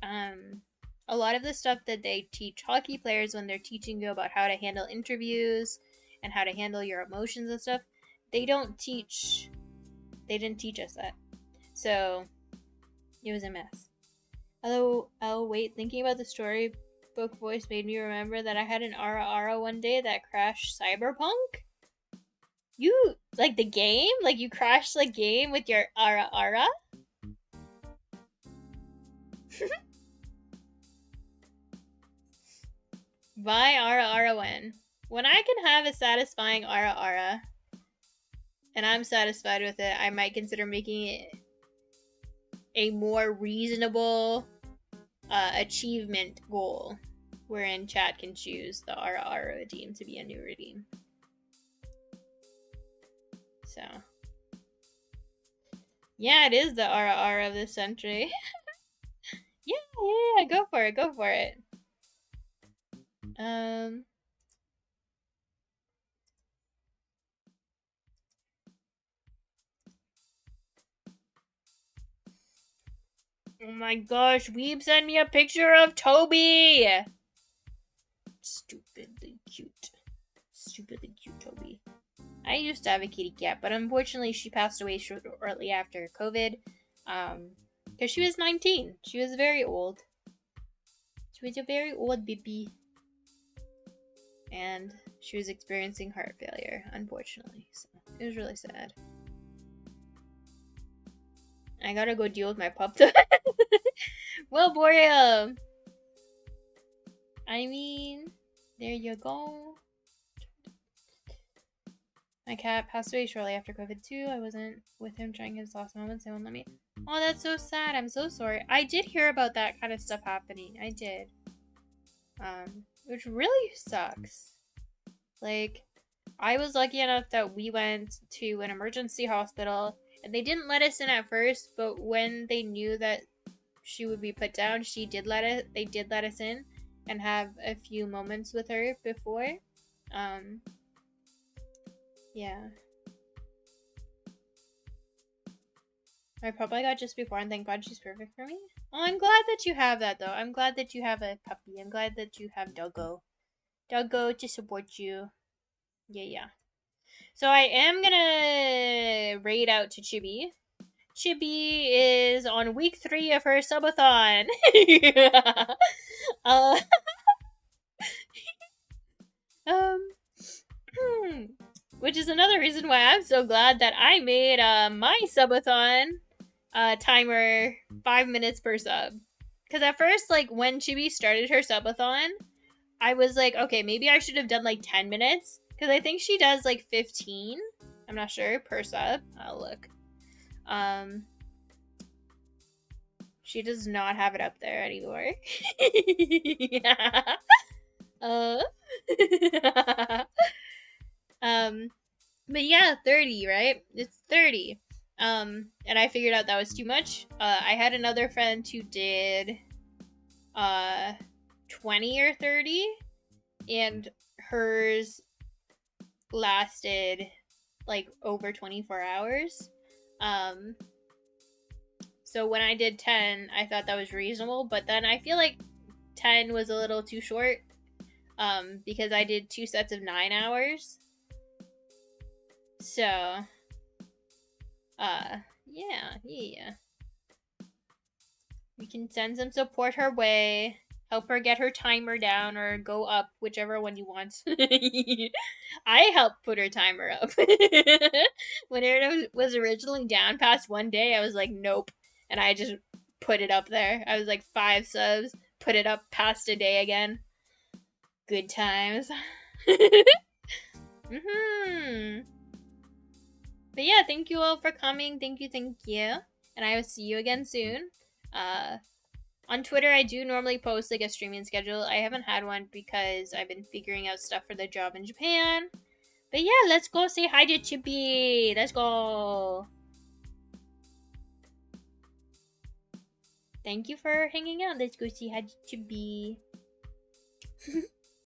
Speaker 1: a lot of the stuff that they teach hockey players when they're teaching you about how to handle interviews and how to handle your emotions and stuff, they didn't teach us that. So it was a mess. Although, oh wait, thinking about the storybook voice made me remember that I had an ara one day that crashed Cyberpunk. You, like the game? Like you crashed the game with your ara? Why ara when I can have a satisfying ara and I'm satisfied with it, I might consider making it a more reasonable achievement goal wherein chat can choose the ara redeem to be a new redeem. So yeah, it is the ara of the century. yeah, go for it. Oh my gosh, Weeb sent me a picture of Toby! Stupidly cute Toby. I used to have a kitty cat, but unfortunately she passed away shortly after COVID. Because she was 19. She was very old. She was a very old baby. And she was experiencing heart failure, unfortunately. So it was really sad. I gotta go deal with my pup. Well, Boreal. I mean, there you go. My cat passed away shortly after COVID too. I wasn't with him during his last moments. They won't let me. Oh, that's so sad. I'm so sorry. I did hear about that kind of stuff happening. I did. Which really sucks. Like, I was lucky enough that we went to an emergency hospital and they didn't let us in at first, but when they knew that she would be put down, they did let us in and have a few moments with her before. Yeah. I probably got just before, and thank God she's perfect for me. Oh, I'm glad that you have that, though. I'm glad that you have a puppy. I'm glad that you have Doggo. Doggo to support you. Yeah. So I am gonna raid out to Chibi. Chibi is on week 3 of her subathon. uh, um, which is another reason why I'm so glad that I made my subathon timer 5 minutes per sub. Because at first, like, when Chibi started her subathon, I was like, okay, maybe I should have done like 10 minutes. Because I think she does like 15. I'm not sure, per sub. I'll look. She does not have it up there anymore. Yeah. But yeah, 30, right? It's 30. And I figured out that was too much. I had another friend who did 20 or 30, and hers lasted like over 24 hours. So when I did 10, I thought that was reasonable, but then I feel like 10 was a little too short because I did 2 sets of 9 hours. So, yeah. We can send some support her way, help her get her timer down, or go up, whichever one you want. I helped put her timer up. When it was originally down past 1 day, I was like, nope. And I just put it up there. I was like 5 subs, put it up past a day again. Good times. But yeah, thank you all for coming. Thank you. And I will see you again soon. On Twitter, I do normally post like a streaming schedule. I haven't had one because I've been figuring out stuff for the job in Japan. But yeah, let's go say hi to Chippy. Let's go. Thank you for hanging out. Let's go see hi to Chippy.